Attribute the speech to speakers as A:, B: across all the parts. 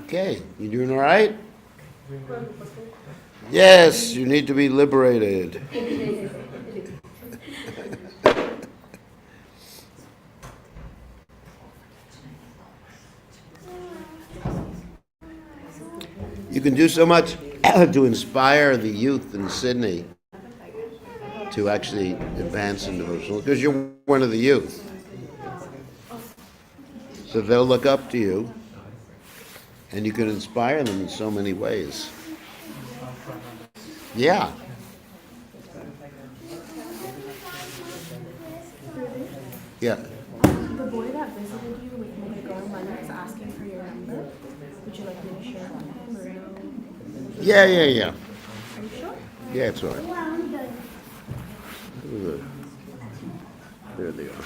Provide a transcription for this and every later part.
A: Okay, you doing all right? Yes, you need to be liberated. You can do so much to inspire the youth in Sydney to actually advance in devotional, because you're one of the youth. So they'll look up to you, and you can inspire them in so many ways. Yeah. Yeah.
B: The boy that visited you when you go on Monday is asking for your number. Would you like me to share with him or no?
A: Yeah.
B: Are you sure?
A: Yeah, it's all right. Good. There they are.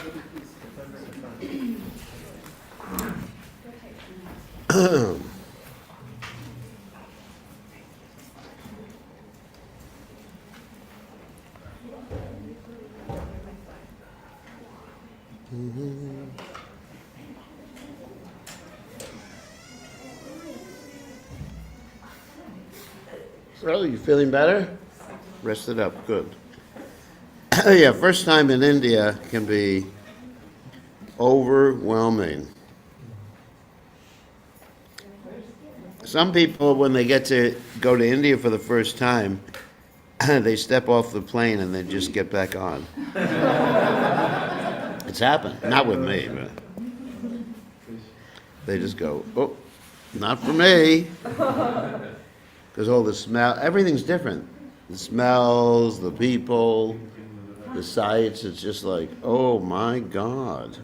A: So, you feeling better? Rested up, good. Yeah, first time in India can be overwhelming. Some people, when they get to go to India for the first time, they step off the plane and they just get back on. It's happened. Not with me, but they just go, oh, not for me. Because all the smell, everything's different. The smells, the people, the sights, it's just like, oh my God.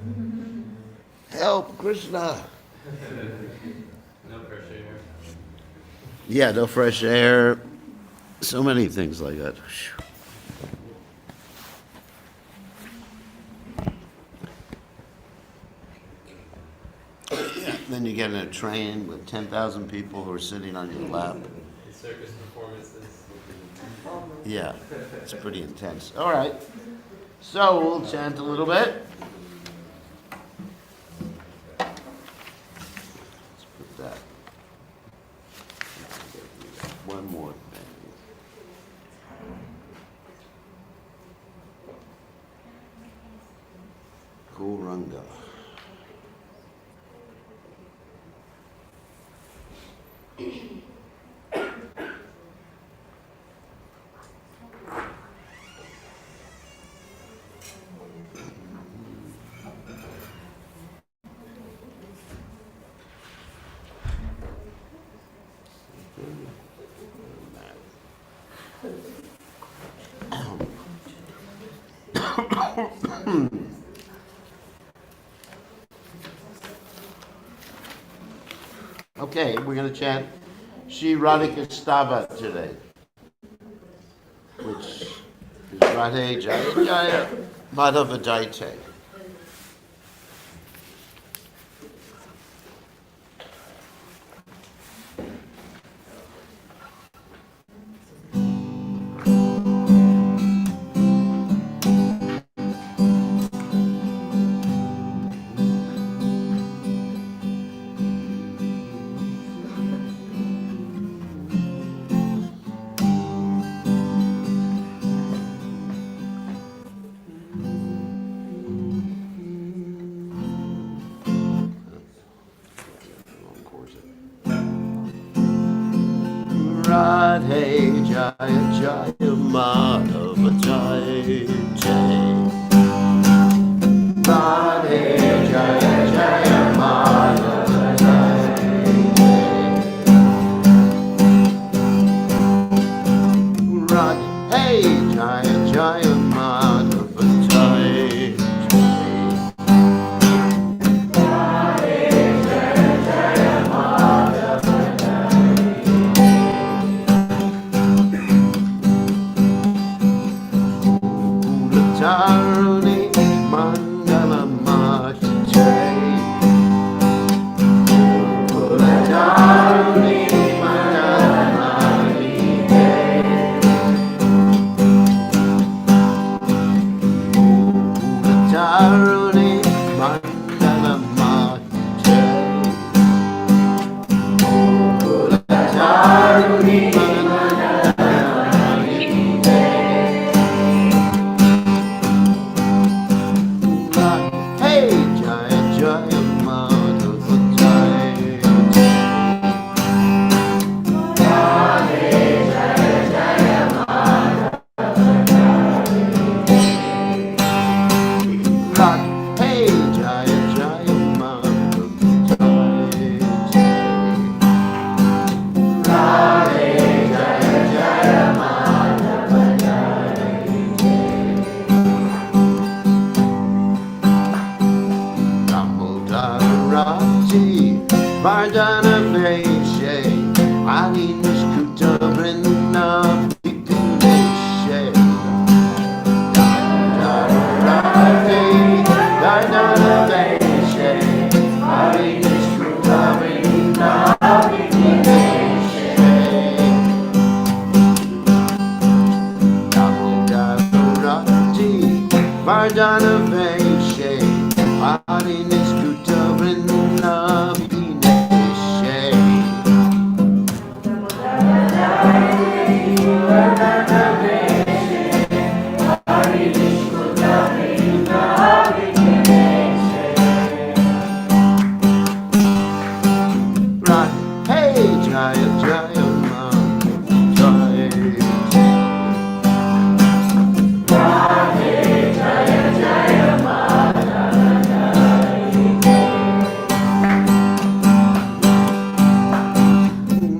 A: Help, Krishna.
C: No fresh air.
A: Yeah, no fresh air. So many things like that. Yeah, then you get in a train with 10,000 people who are sitting on your lap.
C: Circus performances.
A: Yeah, it's pretty intense. All right, so we'll chant a little bit. Let's put that. One more thing. Kuranga. Okay, we're going to chant Shri Radhika Stava today, which is Radhe Jaya Jaya Madhava Daite. Radhe Jaya Jaya Madhava Jaya Jaya. Radhe Jaya Jaya Madhava Jaya Jaya. Radhe Jaya Jaya Madhava Jaya Jaya. Radhe Hari Nishkuta Vrinda Vipineshe Radhe Dhananaveshe Hari Nishkuta Vrinda Vipineshe Damodaraji Vardhanaveshe Hari Nishkuta Vrinda Vipineshe Radhe Jaya Jaya Ma Jaya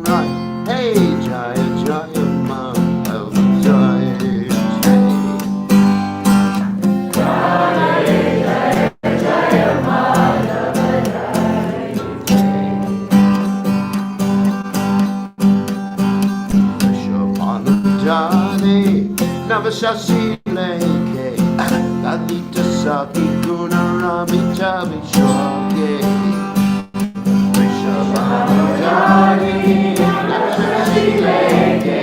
A: Radhe Jaya Jaya Ma Jaya Vishamanujane Navashasi Leke Lalita Saki Gunarami Chavi Shoke Vishamanujane Navashasi Leke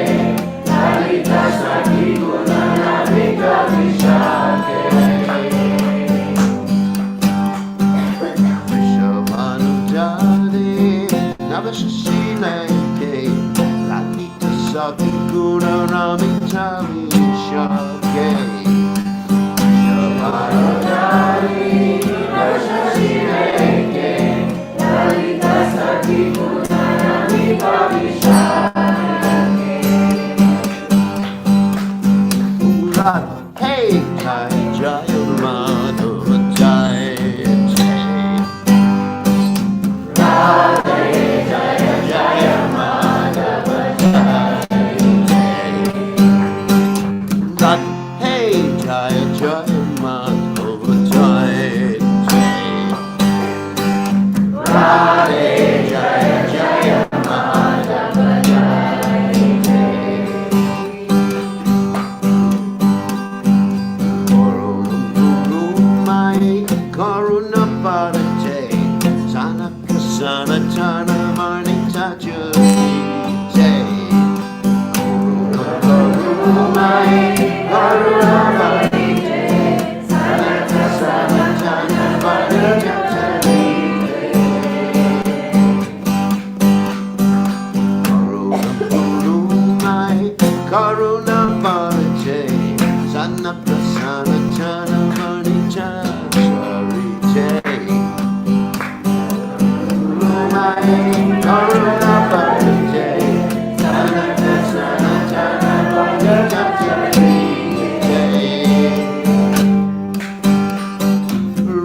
A: Lalita Saki Gunarami Chavi Shoke Vishamanujane Navashasi Leke Lalita Saki Gunarami Chavi Shoke Vishamanujane Navashasi Leke Lalita Saki Gunarami Chavi Radhe Jaya Jaya Madhava Jaya Jaya Radhe Jaya Jaya Madhava Jaya Jaya Radhe Jaya Jaya Madhava Jaya Jaya Radhe Jaya Jaya Madhava Jaya Jaya Karuna Parate Sanaka Sanatana Mani Tajati Karuna Parate Sanaka Sanatana Mani Tajati Karuna Parate Sanaka Sanatana Mani Tajati Karuna Parate Sanaka Sanatana Mani Tajati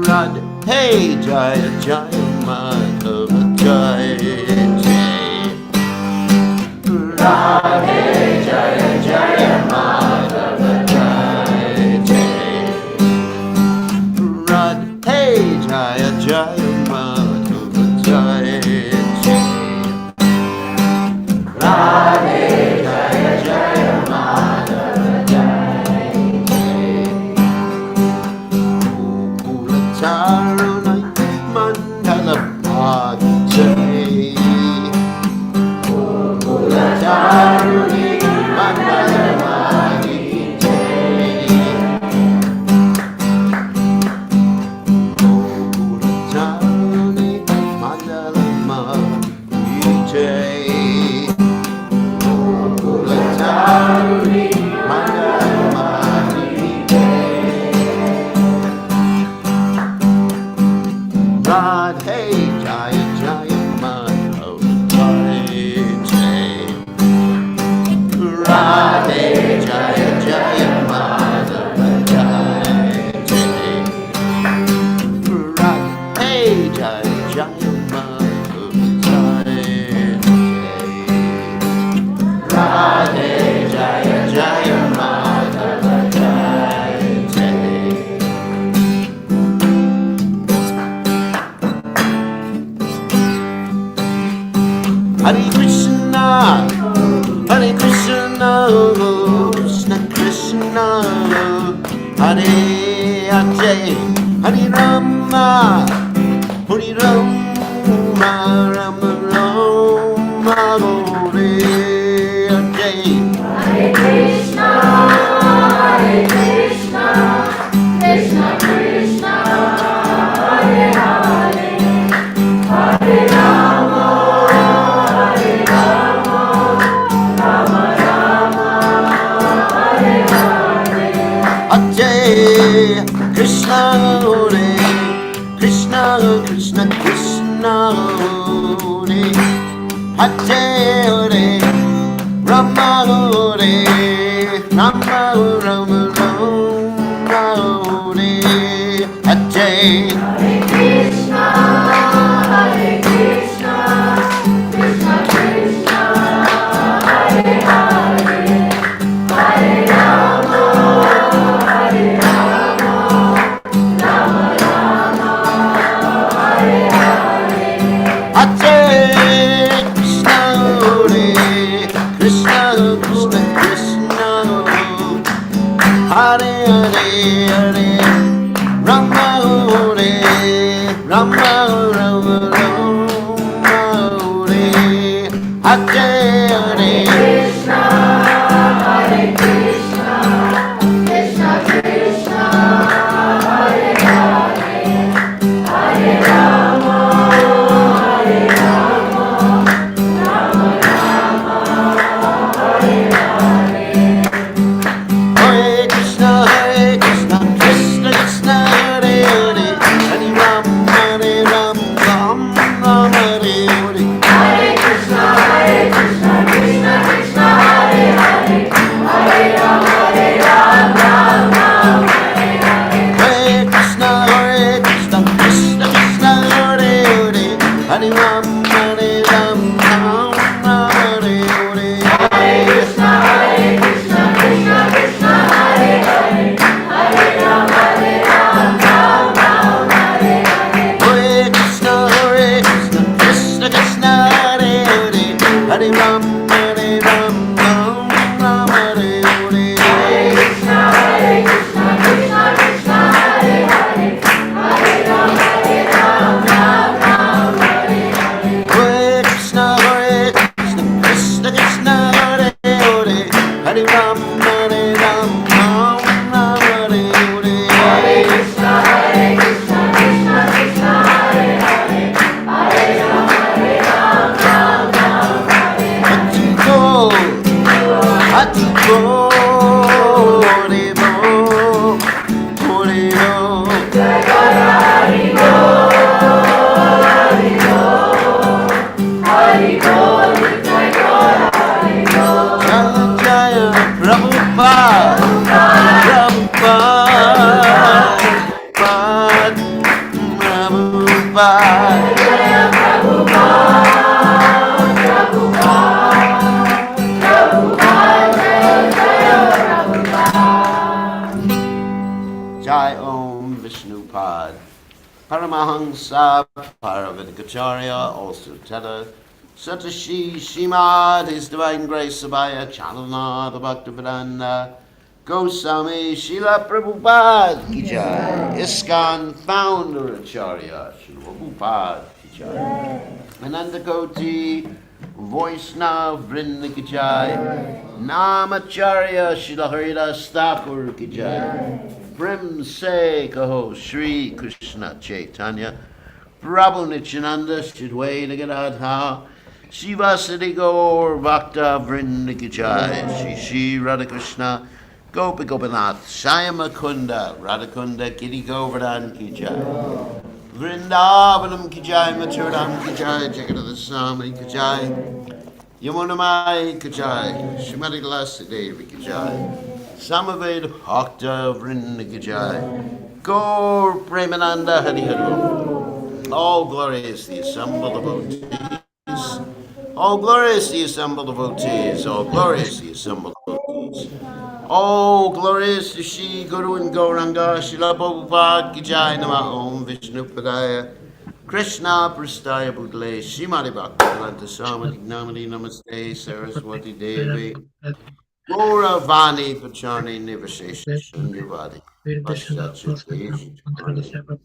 A: Radhe Jaya Jaya Madhava Jaya Jaya Radhe Jaya Jaya Madhava Jaya Jaya Radhe Jaya Jaya Madhava Jaya Jaya Radhe Jaya Jaya Madhava Jaya Jaya Gokula Mandala Bhajai Gokula Charuni Mandala Bhajai Gokula Charuni Mandala Bhajai Gokula Charuni Mandala Radhe Jaya Jaya Madhava Jaya Jaya Radhe Jaya Jaya Madhava Jaya Jaya Radhe Jaya Jaya Madhava Jaya Jaya Hare Krishna, Hare Krishna, Krishna Krishna, Hare Hare, Hare Rama, Hare Rama, Rama Rama, Hare Hare.
D: Hare Krishna, Hare Krishna, Krishna Krishna, Hare Hare, Hare Rama, Hare Rama, Rama Rama, Hare Hare.
A: Hare Krishna, Hare Krishna, Krishna Krishna, Hare Hare, Hare Rama, Hare Rama, Rama Rama, Hare Hare.
D: Hare Krishna, Hare Krishna, Krishna Krishna, Hare Hare, Hare Rama, Hare Rama, Rama Rama, Hare Hare.
A: Hare Krishna, Hare Krishna, Krishna Krishna, Hare Hare, Hare Rama, Hare Rama, Rama Rama, Hare Hare.
D: Krishna, Hare Krishna, Krishna Krishna, Hare Hare, Hare Rama, Hare Rama, Rama Rama, Hare Hare.
A: Hare Krishna, Krishna Krishna, Hare Hare, Hare Rama, Rama Hare Hare.
D: Hare Krishna, Krishna Krishna, Hare Hare, Hare Rama, Rama Hare Hare.
A: Hare Krishna, Krishna Krishna, Hare Hare, Hare Rama, Rama Hare Hare.
D: Hare Krishna, Krishna Krishna, Hare Hare, Hare Rama, Rama Hare Hare.
A: Hare Krishna, Krishna Krishna, Hare Hare, Hare Rama, Rama Hare Hare.
D: Hare Krishna, Krishna Krishna, Hare Hare, Hare Rama, Rama Hare Hare.
A: Hare Krishna, Krishna Krishna, Hare Hare, Hare Rama, Rama Hare Hare.
D: Hare Krishna, Krishna Krishna, Hare Hare, Hare Rama, Rama Hare Hare.
A: Hatiko, Hare Bo, Hare Bo.
D: Jai Gora Hari Bol, Hari Bol, Hari Bol, Jai Gora Hari Bol.
A: Jaya Jaya Prabhupada, Prabhupada.
D: Jaya Prabhupada, Prabhupada, Prabhupada, Jaya Prabhupada.
A: Jai Om Vishnupad. Paramahansa Paravidikacharya, also Teta Satashi Shimad, His Divine Grace Abhaya Chalana, the Bhaktivedanta Goswami Srila Prabhupada Ki Jai. ISKCON Founder Acharya Srila Prabhupada Ki Jai. Anandakoti Vaishnava Vrinda Ki Jai. Namacharya Srila Haridas Thakur Ki Jai. Prem Se Kaho Shri Krishna Chaitanya Prabhu Nityananda Shidwaita Gadadha Shivasati Gaur Bhakta Vrinda Ki Jai. Shri Shri Radhakrishna Gopi Gopinath Shyama Kunda Radhakunda Giri Govardhan Ki Jai. Vrindavanam Ki Jai Mathuram Ki Jai Jagadada Swami Ki Jai Yamunamai Ki Jai Shrimati Lasadevi Ki Jai Samaveda Bhakta Vrinda Ki Jai Gaur Premananda Hari Hari. All glorious the assembled devotees. All glorious the assembled devotees. All glorious the assembled devotees. All glorious to Shri Guru and Gauranga Srila Prabhupada Ki Jai Nama Om Vishnu Padaya Krishna Prastaya Budle Shimari Bhaktivedanta Swami Namani Namaste Saraswati Devi Gauravani Pachani Nivashesha Shunyavadi
E: Bir Krishna
A: Paschatya
E: Goswami
A: Deshi
E: Mantra
A: Tamani.
E: Seva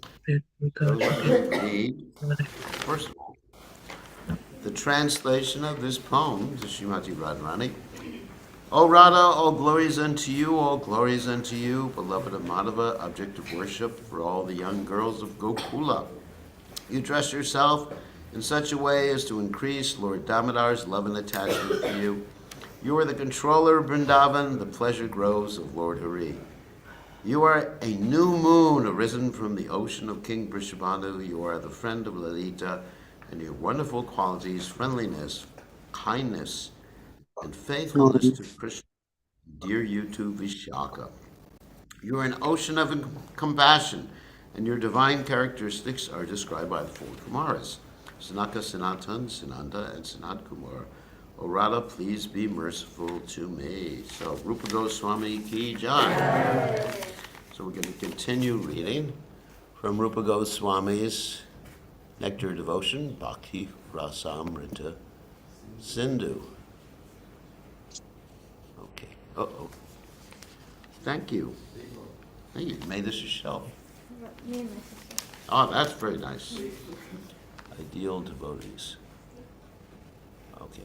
A: So let me read, first of all, the translation of this poem to Srimati Radharani. O Radha, all glories unto you, all glories unto you, beloved of Madhava, object of worship for all the young girls of Gokula. You dress yourself in such a way as to increase Lord Damodar's love and attachment for you. You are the controller of Vrindavan, the pleasure groves of Lord Hari. You are a new moon arisen from the ocean of King Vrishabhanu. You are the friend of Lalita, and your wonderful qualities, friendliness, kindness, and faithfulness to Krishna endear you to Vishaka. You are an ocean of compassion, and your divine characteristics are described by the four Kumaras, Sanaka, Sanatan, Sananda, and Sanat Kumar. O Radha, please be merciful to me. So, Rupa Goswami ki jai. So we're going to continue reading from Rupa Goswami's Nectar Devotion, Bhakti Rasamrita Sindhu. Okay. Uh-oh. Thank you. Thank you. You made this yourself.
B: Me and my sister.
A: Oh, that's very nice. Ideal devotees. Okay.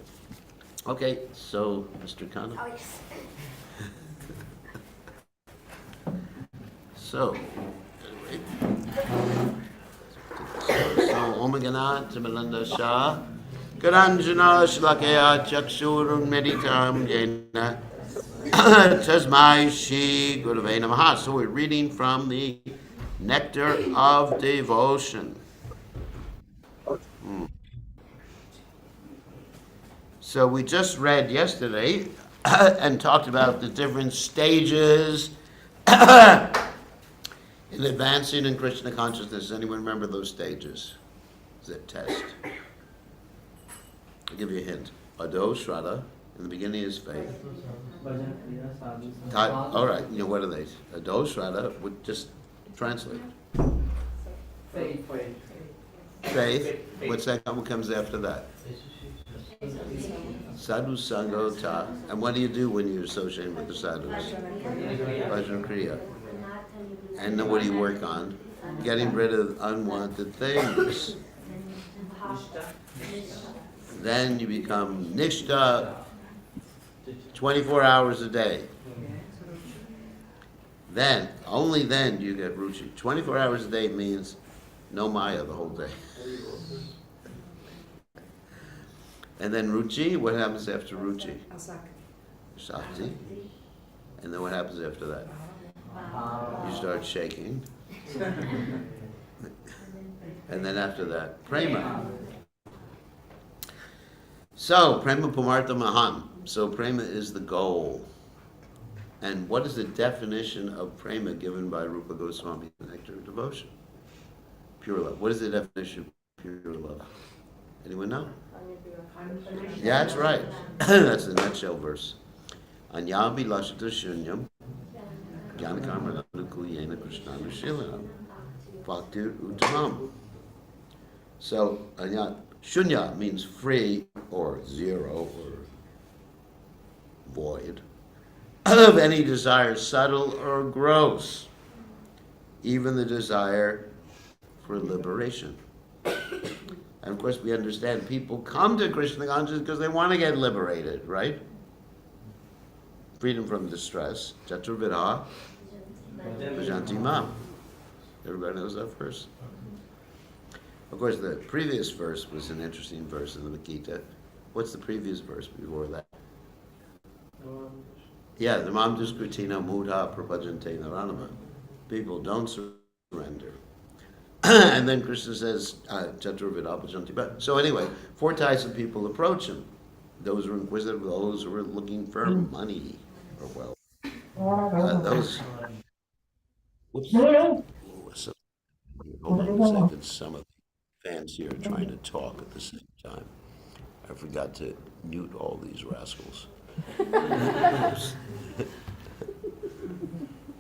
A: Okay, so, Mr. Khanna.
B: Oh, yes.
A: So, Om Ganat Malanda Shah Karanjana Shlakaya Chakshurun Meditam Jena Tasmai Shri Gurave Namaha. So we're reading from the Nectar of Devotion. So we just read yesterday and talked about the different stages in advancing in Krishna consciousness. Does anyone remember those stages? Is it test? I'll give you a hint. Ado, Shraddha, in the beginning is faith. All right, you know, what are they? Ado, Shraddha, would just translate. Faith. What's that? What comes after that? Sadhu Sangota. And what do you do when you're associating with the sadhus? Bhajan Kriya. And then what do you work on? Getting rid of unwanted things. Then you become Nishta 24 hours a day. Then, only then do you get Ruchi. 24 hours a day means no Maya the whole day. And then Ruchi, what happens after Ruchi? Shakti. And then what happens after that? You start shaking. And then after that, Prema. So, Prema Pumartha Mahan. So, Prema is the goal. And what is the definition of Prema given by Rupa Goswami in the Nectar of Devotion? Pure love. What is the definition of pure love? Anyone know? Yeah, that's right. That's the nutshell verse. Anyami lashata shunyam gyanakarma nukuyena krishnanu shilanam bhaktir uttamam. So, shunya means free or zero or void of any desire, subtle or gross, even the desire for liberation. And of course, we understand people come to Krishna consciousness because they want to get liberated, right? Freedom from distress. Chaturvida Bhajanti Mam. Everybody knows that verse. Of course, the previous verse was an interesting verse in the Gita. What's the previous verse before that? Yeah, the Mam Duskritina Mudha Prabhajante Naranama. People don't surrender. And then Krishna says, Chaturvida Bhajanti. So anyway, four types of people approach him. Those who are inquisitive, those who are looking for money or wealth. Those. Whoops. So, hold on a second. Some of the fans here are trying to talk at the same time. I forgot to mute all these rascals.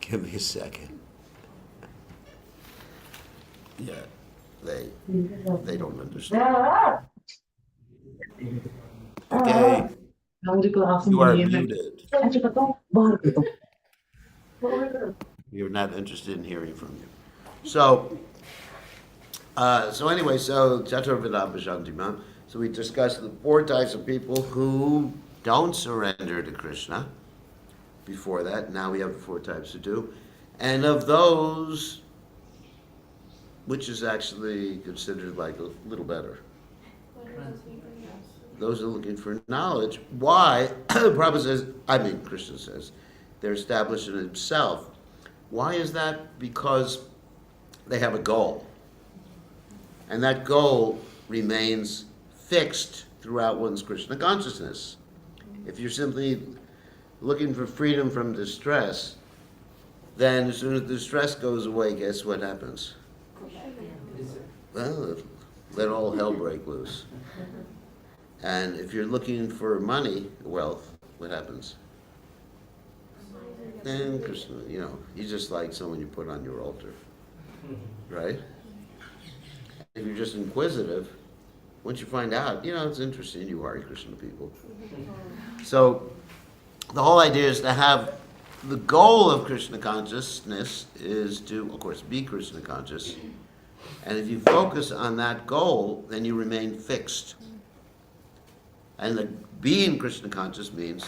A: Give me a second. Yeah. they don't understand. Okay, you are muted. You're not interested in hearing from you. So, anyway, Chaturveda Bhajantima. So we discussed the four types of people who don't surrender to Krishna. Before that, now we have the four types who do. And of those, which is actually considered like a little better? Those are looking for knowledge. Why? Prabhupada says, Krishna says, they're established in himself. Why is that? Because they have a goal. And that goal remains fixed throughout one's Krishna consciousness. If you're simply looking for freedom from distress, then as soon as the distress goes away, guess what happens? Well, let all hell break loose. And if you're looking for money, wealth, what happens? And Krishna, he's just like someone you put on your altar, right? If you're just inquisitive, once you find out, it's interesting, you are Krishna people. So the whole idea is to have the goal of Krishna consciousness is to, of course, be Krishna conscious. And if you focus on that goal, then you remain fixed. And the being Krishna conscious means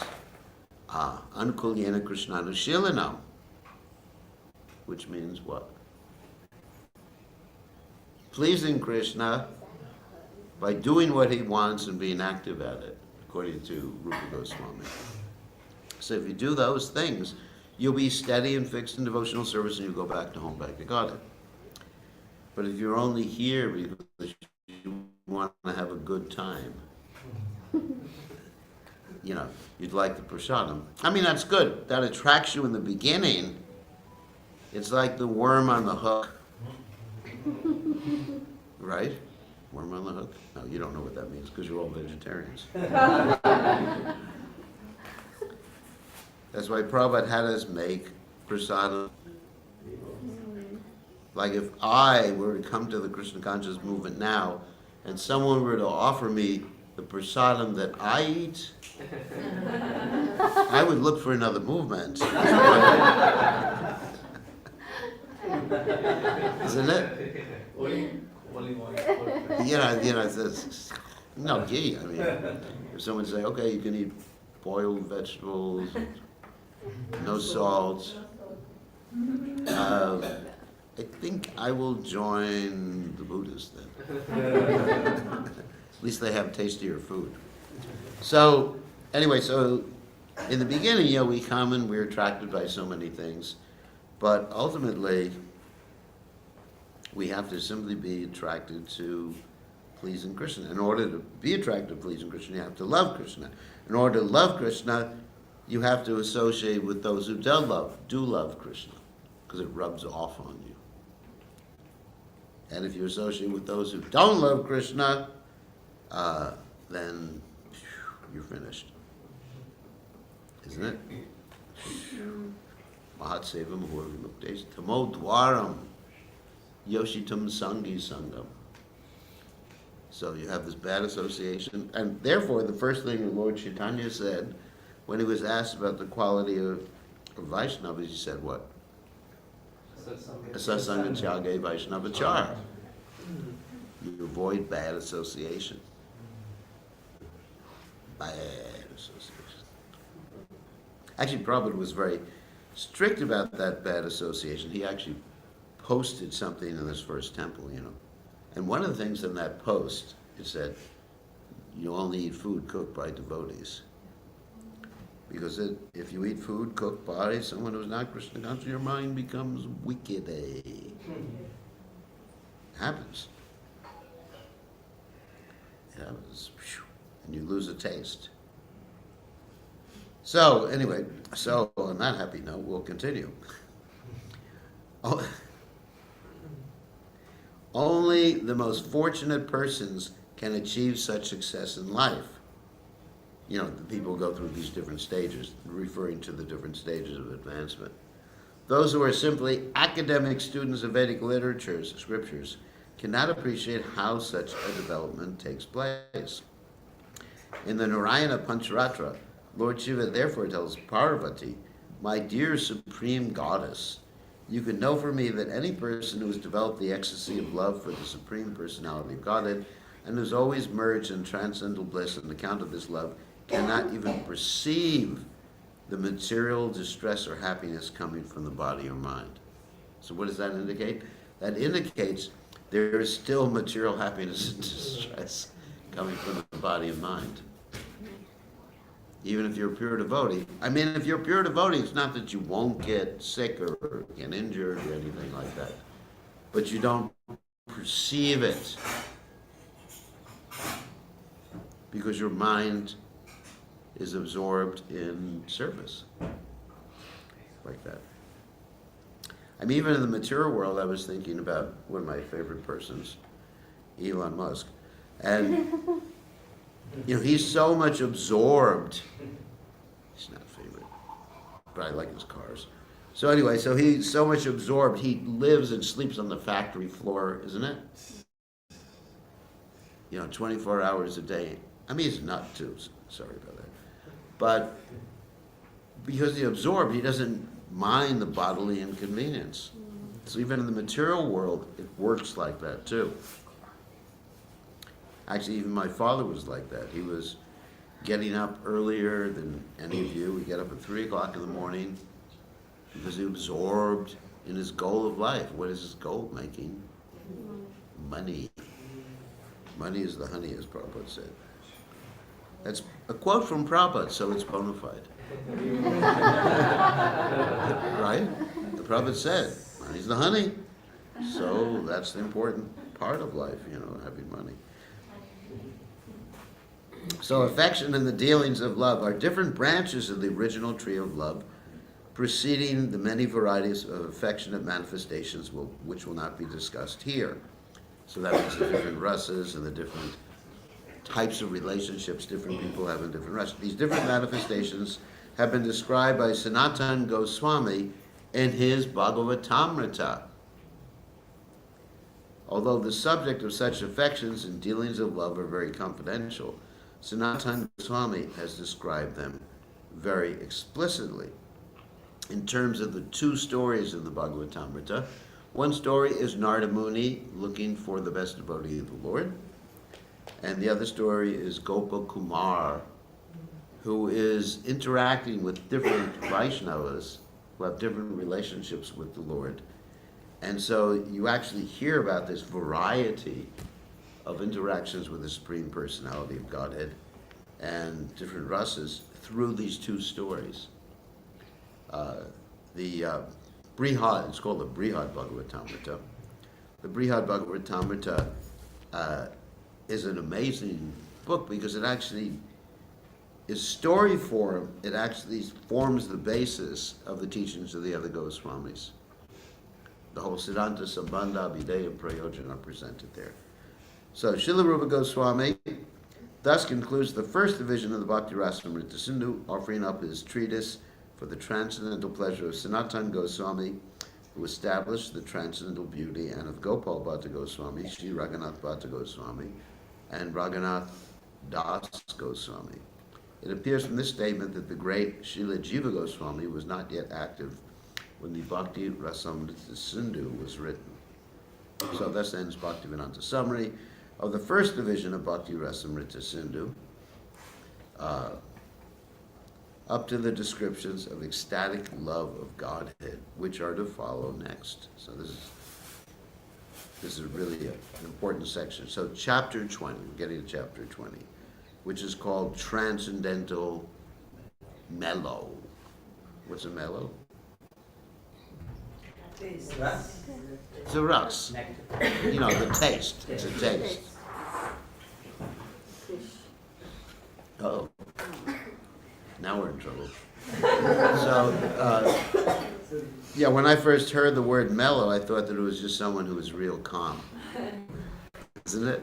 A: Anukulyena Krishnanushilanam, which means what? Pleasing Krishna by doing what he wants and being active at it, according to Rupa Goswami. So if you do those things, you'll be steady and fixed in devotional service and you'll go back to home, back to Godhead. But if you're only here because you want to have a good time, you'd like the prasadam. That's good. That attracts you in the beginning. It's like the worm on the hook. Right? Worm on the hook? No, you don't know what that means because you're all vegetarians. That's why Prabhupada had us make prasadam. Like if I were to come to the Krishna conscious movement now and someone were to offer me the prasadam that I eat, I would look for another movement. Isn't it? It's no ghee. If someone say, okay, you can eat boiled vegetables, no salt, I think I will join the Buddhists then. At least they have tastier food. So, anyway, in the beginning, we come and we're attracted by so many things, but ultimately, we have to simply be attracted to pleasing Krishna. In order to be attracted to pleasing Krishna, you have to love Krishna. In order to love Krishna, you have to associate with those who do love Krishna, because it rubs off on you. And if you associate with those who don't love Krishna, then you're finished. Isn't it? Mahatsevam Hurvimuktes Tamodwaram Yoshitam Sangi Sangam. So you have this bad association, and therefore the first thing the Lord Chaitanya said when he was asked about the quality of Vaishnavas, he said what? Asasanga Tyage Vaishnavachar. You avoid bad association. Bad association. Actually, Prabhupada was very strict about that bad association. He actually posted something in this first temple, And one of the things in that post, it said, you only eat food cooked by devotees. Because if you eat food cooked by someone who's not Krishna conscious, your mind becomes wicked. It happens. It happens. And you lose a taste. So, anyway, on that happy note, we'll continue. Only the most fortunate persons can achieve such success in life. The people go through these different stages, referring to the different stages of advancement. Those who are simply academic students of Vedic scriptures, cannot appreciate how such a development takes place. In the Narayana Pancharatra, Lord Shiva therefore tells Parvati, "My dear supreme goddess, you can know for me that any person who has developed the ecstasy of love for the Supreme Personality of Godhead and who's always merged in transcendental bliss on account of this love cannot even perceive the material distress or happiness coming from the body or mind." So what does that indicate? That indicates there is still material happiness and distress coming from the body and mind. Even if you're a pure devotee. I mean, if you're a pure devotee, it's not that you won't get sick or get injured or anything like that. But you don't perceive it. Because your mind is absorbed in service. Like that. I mean, even in the material world, I was thinking about one of my favorite persons, Elon Musk. And, you know, he's so much absorbed. He's not favorite, but I like his cars. So anyway, so he's so much absorbed, he lives and sleeps on the factory floor, isn't it? You know, 24 hours a day. I mean, he's a nut too, sorry about that. But because he's absorbed, he doesn't mind the bodily inconvenience. So even in the material world, it works like that too. Actually, even my father was like that. He was getting up earlier than any of you. He'd get up at 3 o'clock in the morning because he was absorbed in his goal of life. What is his goal? Making money. Money is the honey, as Prabhupada said. That's a quote from Prabhupada, so it's bona fide. Right? The Prabhupada said, money's the honey. So that's the important part of life, you know, having money. So affection and the dealings of love are different branches of the original tree of love, preceding the many varieties of affectionate manifestations which will not be discussed here. So that means the different rasas and the different types of relationships different people have in different rasas. These different manifestations have been described by Sanatana Goswami in his Bhagavatamrita. Although the subject of such affections and dealings of love are very confidential, Sanatana Goswami has described them very explicitly. In terms of the 2 stories in the Bhagavatamrita, one story is Narada Muni looking for the best devotee of the Lord, and the other story is Gopa Kumar, who is interacting with different Vaishnavas who have different relationships with the Lord. And so you actually hear about this variety of interactions with the Supreme Personality of Godhead and different rasas through these 2 stories. The Brihad, it's called the Brihad Bhagavatamrita. The Brihad Bhagavatamrita is an amazing book because it actually is story form. It actually forms the basis of the teachings of the other Goswamis. The whole Siddhanta, Sambandha, Abhideya, Prayojana are presented there. So Srila Rupa Goswami thus concludes the first division of the Bhakti Rasamrita Sindhu, offering up his treatise for the transcendental pleasure of Sanatana Goswami, who established the transcendental beauty, and of Gopal Bhatta Goswami, Sri Raghunath Bhatta Goswami, and Raghunath Das Goswami. It appears from this statement that the great Srila Jiva Goswami was not yet active when the Bhakti Rasamrita Sindhu was written. So thus ends Bhaktivedanta summary of the first division of Bhakti Rasamrita Sindhu, up to the descriptions of ecstatic love of Godhead, which are to follow next. So this is really an important section. So chapter 20, we're getting to chapter 20, which is called Transcendental Mellow. What's a mellow? It's a rus. You know, the taste. It's a taste. Oh. Now we're in trouble. So, yeah, when I first heard the word mellow, I thought that it was just someone who was real calm. Isn't it?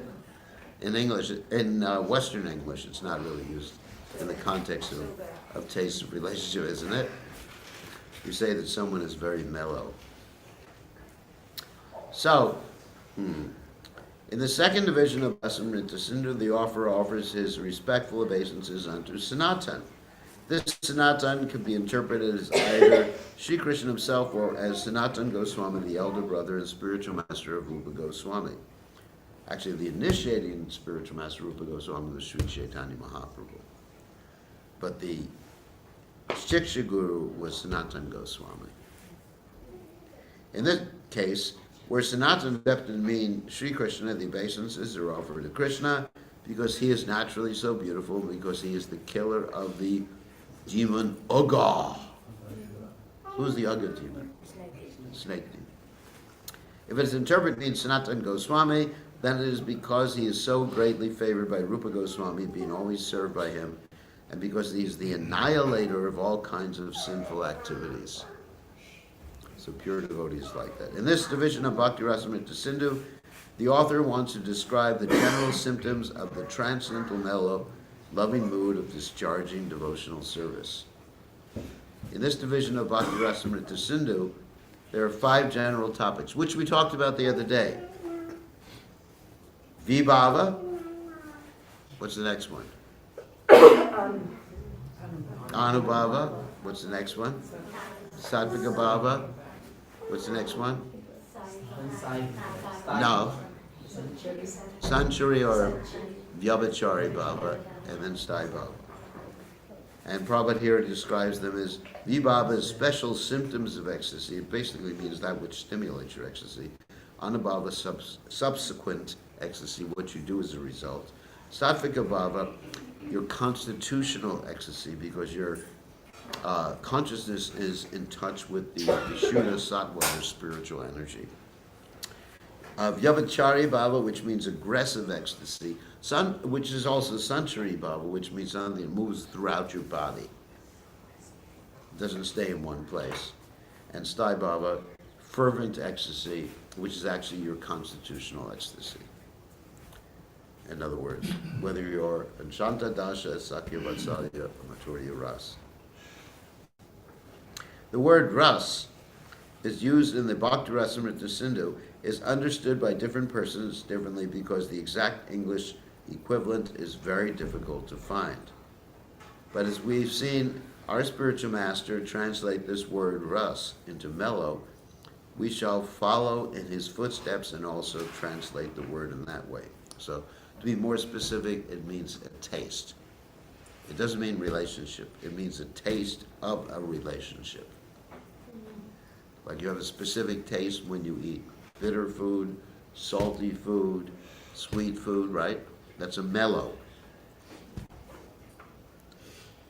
A: In English, in Western English, it's not really used in the context of taste of relationship, isn't it? You say that someone is very mellow. So, In the second division of Rasamrita Sindhu, the author offers his respectful obeisances unto Sanatan. This Sanatan can be interpreted as either Sri Krishna himself or as Sanatan Goswami, the elder brother and spiritual master of Rupa Goswami. Actually, the initiating spiritual master Rupa Goswami was Sri Chaitanya Mahaprabhu. But the Shiksha Guru was Sanatan Goswami. In this case, where Sanatan accepted to mean Sri Krishna, the obeisances are offered to Krishna because he is naturally so beautiful, because he is the killer of the demon Uga. Who's the Uga demon? Snake demon. If it is interpreted to mean Sanatan Goswami, then it is because he is so greatly favored by Rupa Goswami, being always served by him, and because he is the annihilator of all kinds of sinful activities. So pure devotees like that. In this division of Bhakti Rasamrita Sindhu, the author wants to describe the general symptoms of the transcendental mellow, loving mood of discharging devotional service. In this division of Bhakti Rasamrita Sindhu, there are 5 general topics, which we talked about the other day. Vibhava. What's the next one? Anubhava. What's the next one? Sattvika Bhava. What's the next one? No. Sanchari or Vyabhachari Bhava, and then Sthai Bhava. And Prabhupada here describes them as Vibhava as special symptoms of ecstasy. It basically means that which stimulates your ecstasy. Anubhava, subsequent ecstasy, what you do as a result. Sattvika Bhava, your constitutional ecstasy, because your consciousness is in touch with the Vishuddha Sattva, or spiritual energy. Vyabhachari Bhava, which means aggressive ecstasy, which is also Sanchari Bhava, which means something that moves throughout your body. It doesn't stay in one place. And Sthai Bhava, fervent ecstasy, which is actually your constitutional ecstasy. In other words, whether you're Anshanta Dasha, Sakya Vatsalya, or Maturya Ras. The word Ras is used in the Bhakti Rasamrita Sindhu is understood by different persons differently because the exact English equivalent is very difficult to find. But as we've seen our spiritual master translate this word Ras into mellow, we shall follow in his footsteps and also translate the word in that way. So to be more specific, it means a taste. It doesn't mean relationship. It means a taste of a relationship. Like you have a specific taste when you eat bitter food, salty food, sweet food, right? That's a mellow.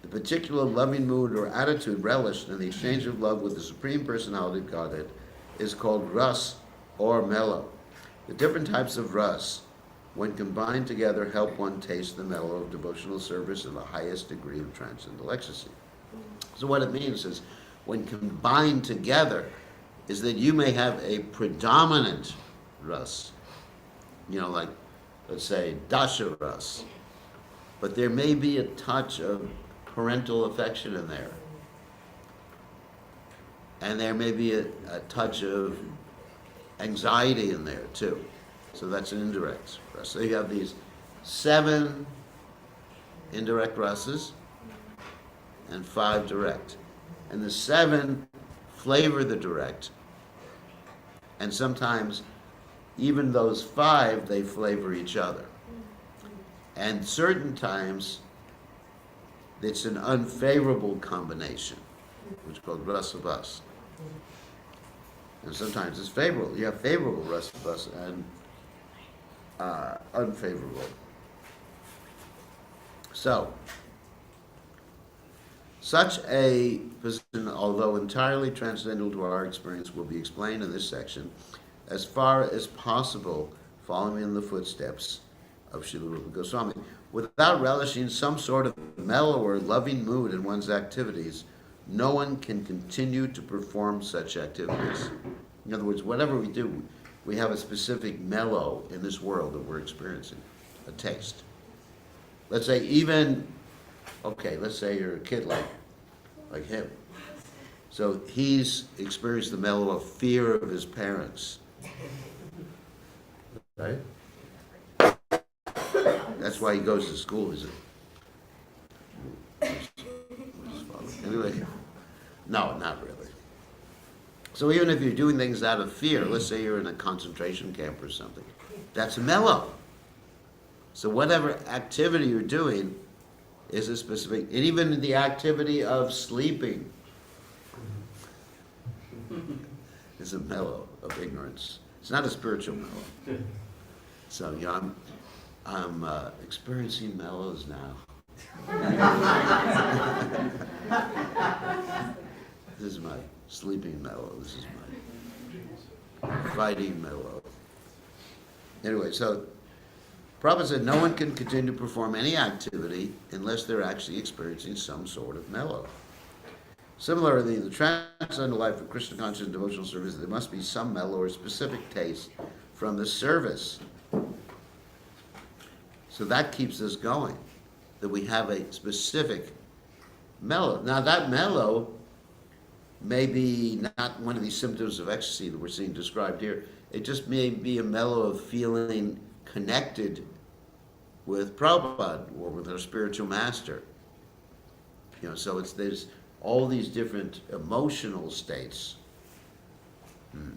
A: The particular loving mood or attitude relished in the exchange of love with the Supreme Personality of Godhead is called ras or mellow. The different types of ras, when combined together, help one taste the mellow of devotional service in the highest degree of transcendental ecstasy. So what it means is, when combined together, is that you may have a predominant ras, like, let's say, dasha ras, but there may be a touch of parental affection in there. And there may be a touch of anxiety in there, too. So that's an indirect ras. So you have these 7 indirect rasas and 5 direct. And the 7 flavor the direct. And sometimes, even those 5, they flavor each other. And certain times, it's an unfavorable combination, which is called rasabhas. And sometimes it's favorable. You have favorable rasabhas and unfavorable. So, such a position, although entirely transcendental to our experience, will be explained in this section, as far as possible, following in the footsteps of Srila Rupa Goswami. Without relishing some sort of mellow or loving mood in one's activities, no one can continue to perform such activities. In other words, whatever we do, we have a specific mellow in this world that we're experiencing, a taste. Let's say let's say you're a kid like him. So he's experienced the mellow of fear of his parents. Right? That's why he goes to school, is it? Anyway, no, not really. So even if you're doing things out of fear, let's say you're in a concentration camp or something, that's mellow. So whatever activity you're doing is a specific, and even the activity of sleeping is a mellow of ignorance. It's not a spiritual mellow. So yeah, I'm experiencing mellows now. This is my sleeping mellow. This is my fighting mellow. Anyway, so Prabhupada said no one can continue to perform any activity unless they're actually experiencing some sort of mellow. Similarly, in the transcendental life of Krishna conscious and devotional service, there must be some mellow or specific taste from the service. So that keeps us going, that we have a specific mellow. Now that mellow may be not one of these symptoms of ecstasy that we're seeing described here. It just may be a mellow of feeling connected with Prabhupada or with our spiritual master. You know, so there's all these different emotional states. And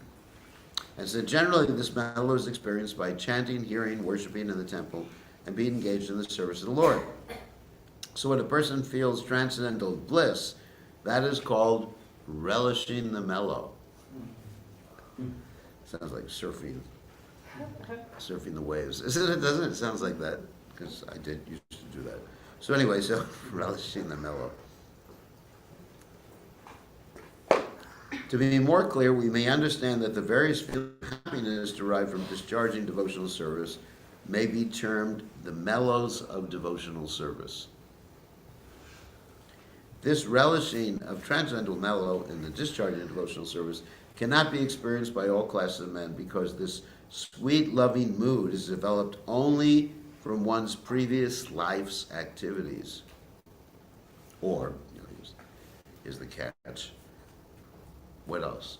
A: so generally this mellow is experienced by chanting, hearing, worshiping in the temple, and being engaged in the service of the Lord. So when a person feels transcendental bliss, that is called relishing the mellow. Sounds like surfing the waves. Isn't it? Doesn't it? Sounds like that, because I used to do that. So anyway, so relishing the mellow. To be more clear, we may understand that the various feelings of happiness derived from discharging devotional service may be termed the mellows of devotional service. This relishing of transcendental mellow in the discharging of devotional service cannot be experienced by all classes of men because this sweet, loving mood is developed only from one's previous life's activities. Or, here's the catch. What else?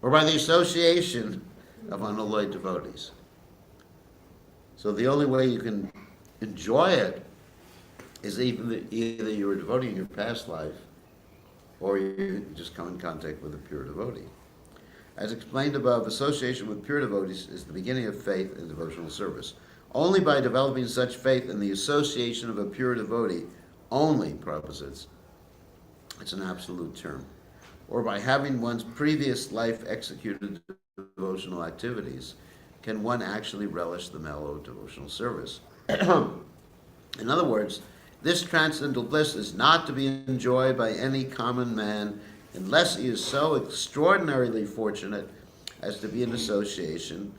A: Or by the association of unalloyed devotees. So the only way you can enjoy it is either you were a devotee in your past life, or you just come in contact with a pure devotee. As explained above, association with pure devotees is the beginning of faith in devotional service. Only by developing such faith in the association of a pure devotee, only, Prabhupada says, it's an absolute term, or by having one's previous life executed devotional activities, can one actually relish the mellow of devotional service. In other words, this transcendental bliss is not to be enjoyed by any common man unless he is so extraordinarily fortunate as to be in association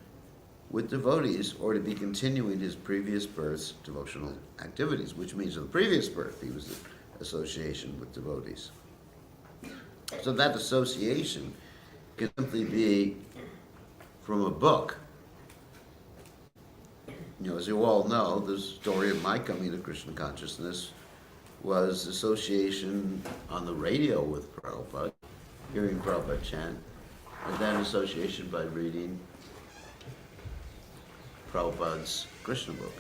A: with devotees or to be continuing his previous birth's devotional activities, which means in the previous birth he was in association with devotees. So that association can simply be from a book. You know, as you all know, the story of my coming to Krishna consciousness was association on the radio with Prabhupada, hearing Prabhupada chant, and then association by reading Prabhupada's Krishna book.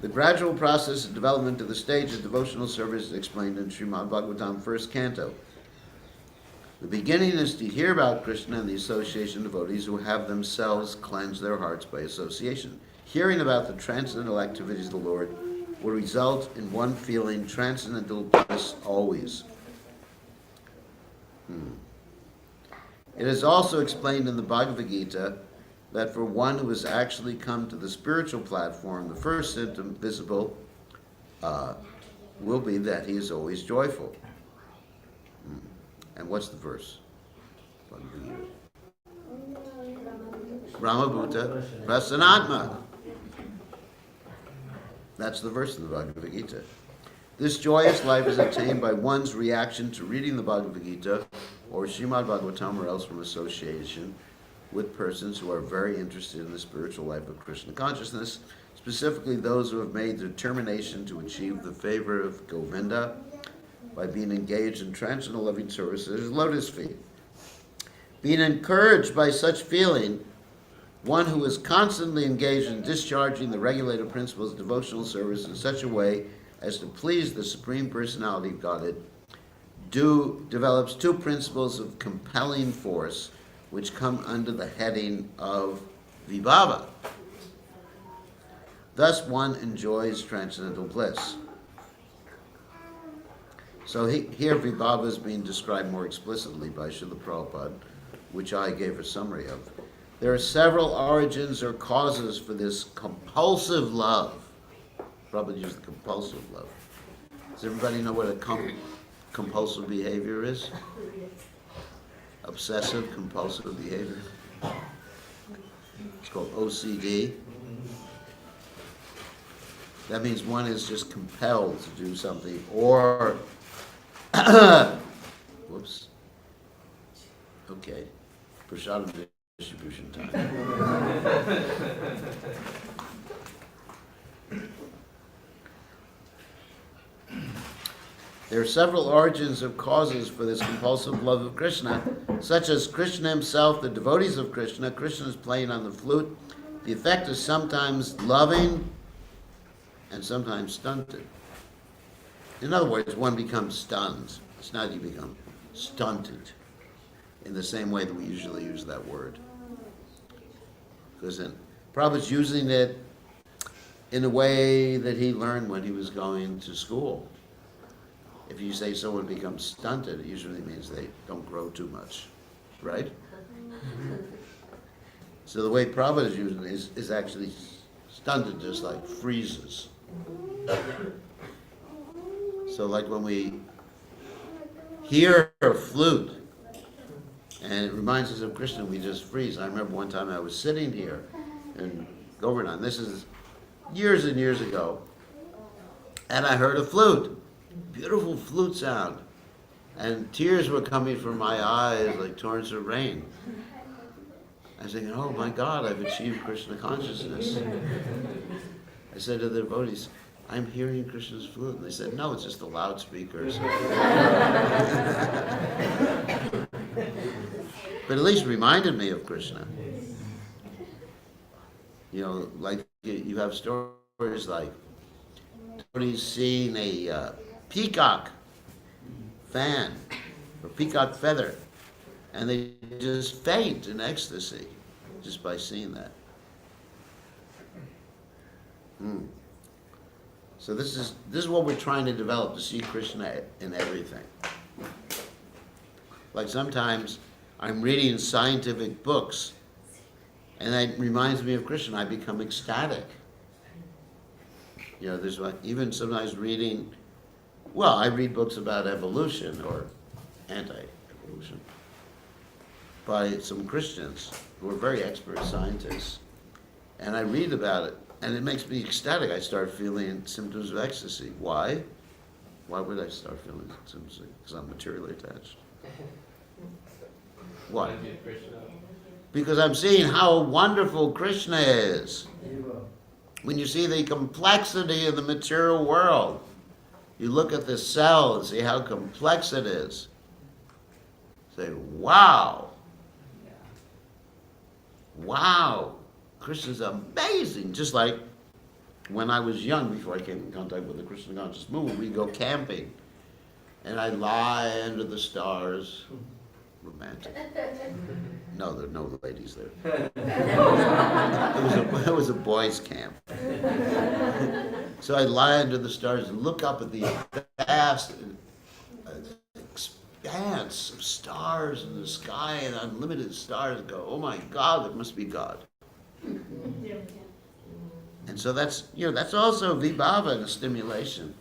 A: The gradual process of development to the stage of devotional service is explained in Srimad Bhagavatam, first canto. The beginning is to hear about Krishna and the association of devotees who have themselves cleansed their hearts by association. Hearing about the transcendental activities of the Lord will result in one feeling transcendental bliss always. It is also explained in the Bhagavad Gita that for one who has actually come to the spiritual platform, the first symptom visible will be that he is always joyful. And what's the verse? Brahmabhuta Prasanatma. That's the verse in the Bhagavad Gita. This joyous life is attained by one's reaction to reading the Bhagavad Gita or Srimad Bhagavatam or else from association with persons who are very interested in the spiritual life of Krishna consciousness, specifically those who have made the determination to achieve the favor of Govinda by being engaged in transcendental loving service at his lotus feet. Being encouraged by such feeling, one who is constantly engaged in discharging the regulated principles of devotional service in such a way as to please the Supreme Personality of Godhead, develops two principles of compelling force which come under the heading of vibhava. Thus one enjoys transcendental bliss. So here vibhava is being described more explicitly by Srila Prabhupada, which I gave a summary of. There are several origins or causes for this compulsive love. Prabhupada used the compulsive love. Does everybody know what a compulsive behavior is? Obsessive compulsive behavior. It's called OCD. That means one is just compelled to do something, or whoops. Okay. Prashadam distribution time. There are several origins or causes for this compulsive love of Krishna, such as Krishna himself, the devotees of Krishna. Krishna is playing on the flute. The effect is sometimes loving and sometimes stunted. In other words, one becomes stunned. It's not you become stunted in the same way that we usually use that word. Because then Prabhupada's using it in a way that he learned when he was going to school. If you say someone becomes stunted, it usually means they don't grow too much, right? So the way Prabhupada is using it is actually stunted, just like freezes. So like when we hear a flute, and it reminds us of Krishna, we just freeze. I remember one time I was sitting here in Govardhan, this is years and years ago, and I heard a flute. Beautiful flute sound, and tears were coming from my eyes like torrents of rain. I was thinking, oh my God, I've achieved Krishna consciousness. I said to the devotees, I'm hearing Krishna's flute. And they said, no, it's just the loudspeakers. But at least reminded me of Krishna. You know, like you have stories like devotees seeing a peacock fan or peacock feather, and they just faint in ecstasy just by seeing that. So this is what we're trying to develop, to see Krishna in everything. Like sometimes I'm reading scientific books and that reminds me of Krishna. I become ecstatic. You know, there's one, even sometimes reading, well, I read books about evolution or anti-evolution by some Christians who are very expert scientists. And I read about it, and it makes me ecstatic. I start feeling symptoms of ecstasy. Why? Why would I start feeling symptoms? Because I'm materially attached. Why? Because I'm seeing how wonderful Krishna is. When you see the complexity of the material world, you look at the cell and see how complex it is. Say, wow. Wow. Krishna's amazing. Just like when I was young, before I came in contact with the Krishna conscious movement, we'd go camping. And I'd lie under the stars. Romantic. No, there are no ladies there. It was a boys' camp. So I'd lie under the stars and look up at the vast expanse of stars in the sky and unlimited stars and go, oh my God, there must be God. And so that's also vibhava and a stimulation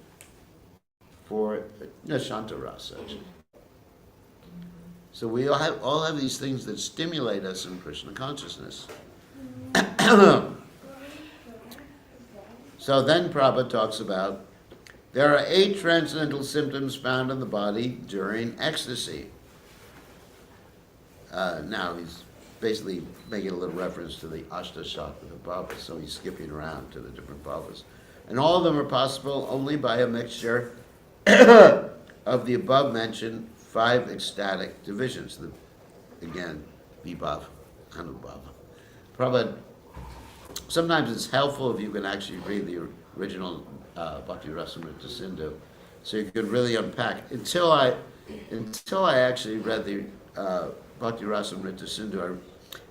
A: for Shantarasa, actually. So we all have these things that stimulate us in Krishna consciousness. So then Prabhupada talks about, there are 8 transcendental symptoms found in the body during ecstasy. Now he's basically making a little reference to the Ashtashakti bhavas, so he's skipping around to the different bhavas. And all of them are possible only by a mixture of the above mentioned 5 ecstatic divisions. Again, vibhava, anubhava. Prabhupada, sometimes it's helpful if you can actually read the original Bhakti Rasamrita Sindhu, so you can really unpack. Until I actually read the Bhakti Rasamrita Sindhu,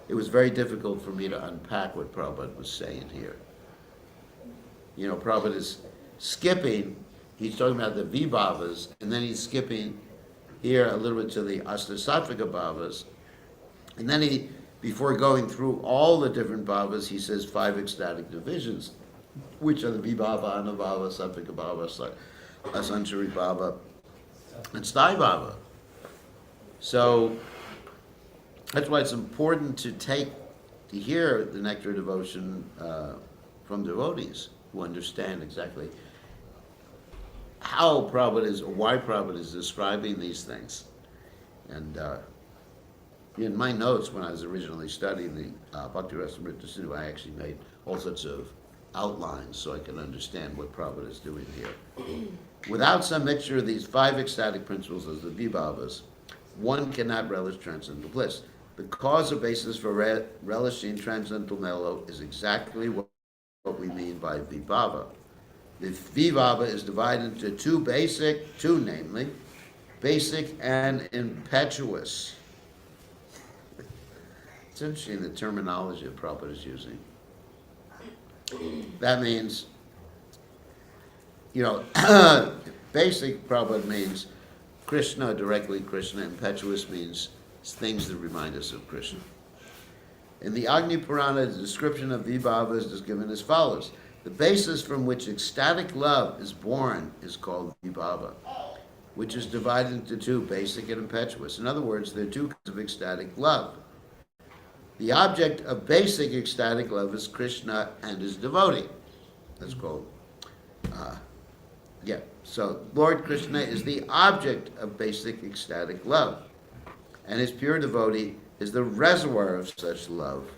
A: it was very difficult for me to unpack what Prabhupada was saying here. You know, Prabhupada is skipping, he's talking about the vibhavas, and then he's skipping here a little bit to the astasatvika bhavas, and then he, before going through all the different bhavas, he says 5 ecstatic divisions, which are the vibhava, anubhava, sattvika bhava, asanchari bhava, and sthai bhava. So that's why it's important to hear the nectar devotion from devotees who understand exactly how Prabhupada is, or why Prabhupada is describing these things. And in my notes, when I was originally studying the Bhakti Rasamrita Sindhu, I actually made all sorts of outlines so I can understand what Prabhupada is doing here. Without some mixture of these 5 ecstatic principles as the vibhavas, one cannot relish transcendental bliss. The cause or basis for relishing transcendental mellow is exactly what we mean by vibhava. The vibhava is divided into two, namely, basic and impetuous. It's interesting the terminology that Prabhupada is using. That means, you know, basic Prabhupada means Krishna, directly Krishna. Impetuous means things that remind us of Krishna. In the Agni Purana, the description of vibhavas is given as follows. The basis from which ecstatic love is born is called vibhava, which is divided into two, basic and impetuous. In other words, there are two kinds of ecstatic love. The object of basic ecstatic love is Krishna and his devotee. That's called, so Lord Krishna is the object of basic ecstatic love, and his pure devotee is the reservoir of such love.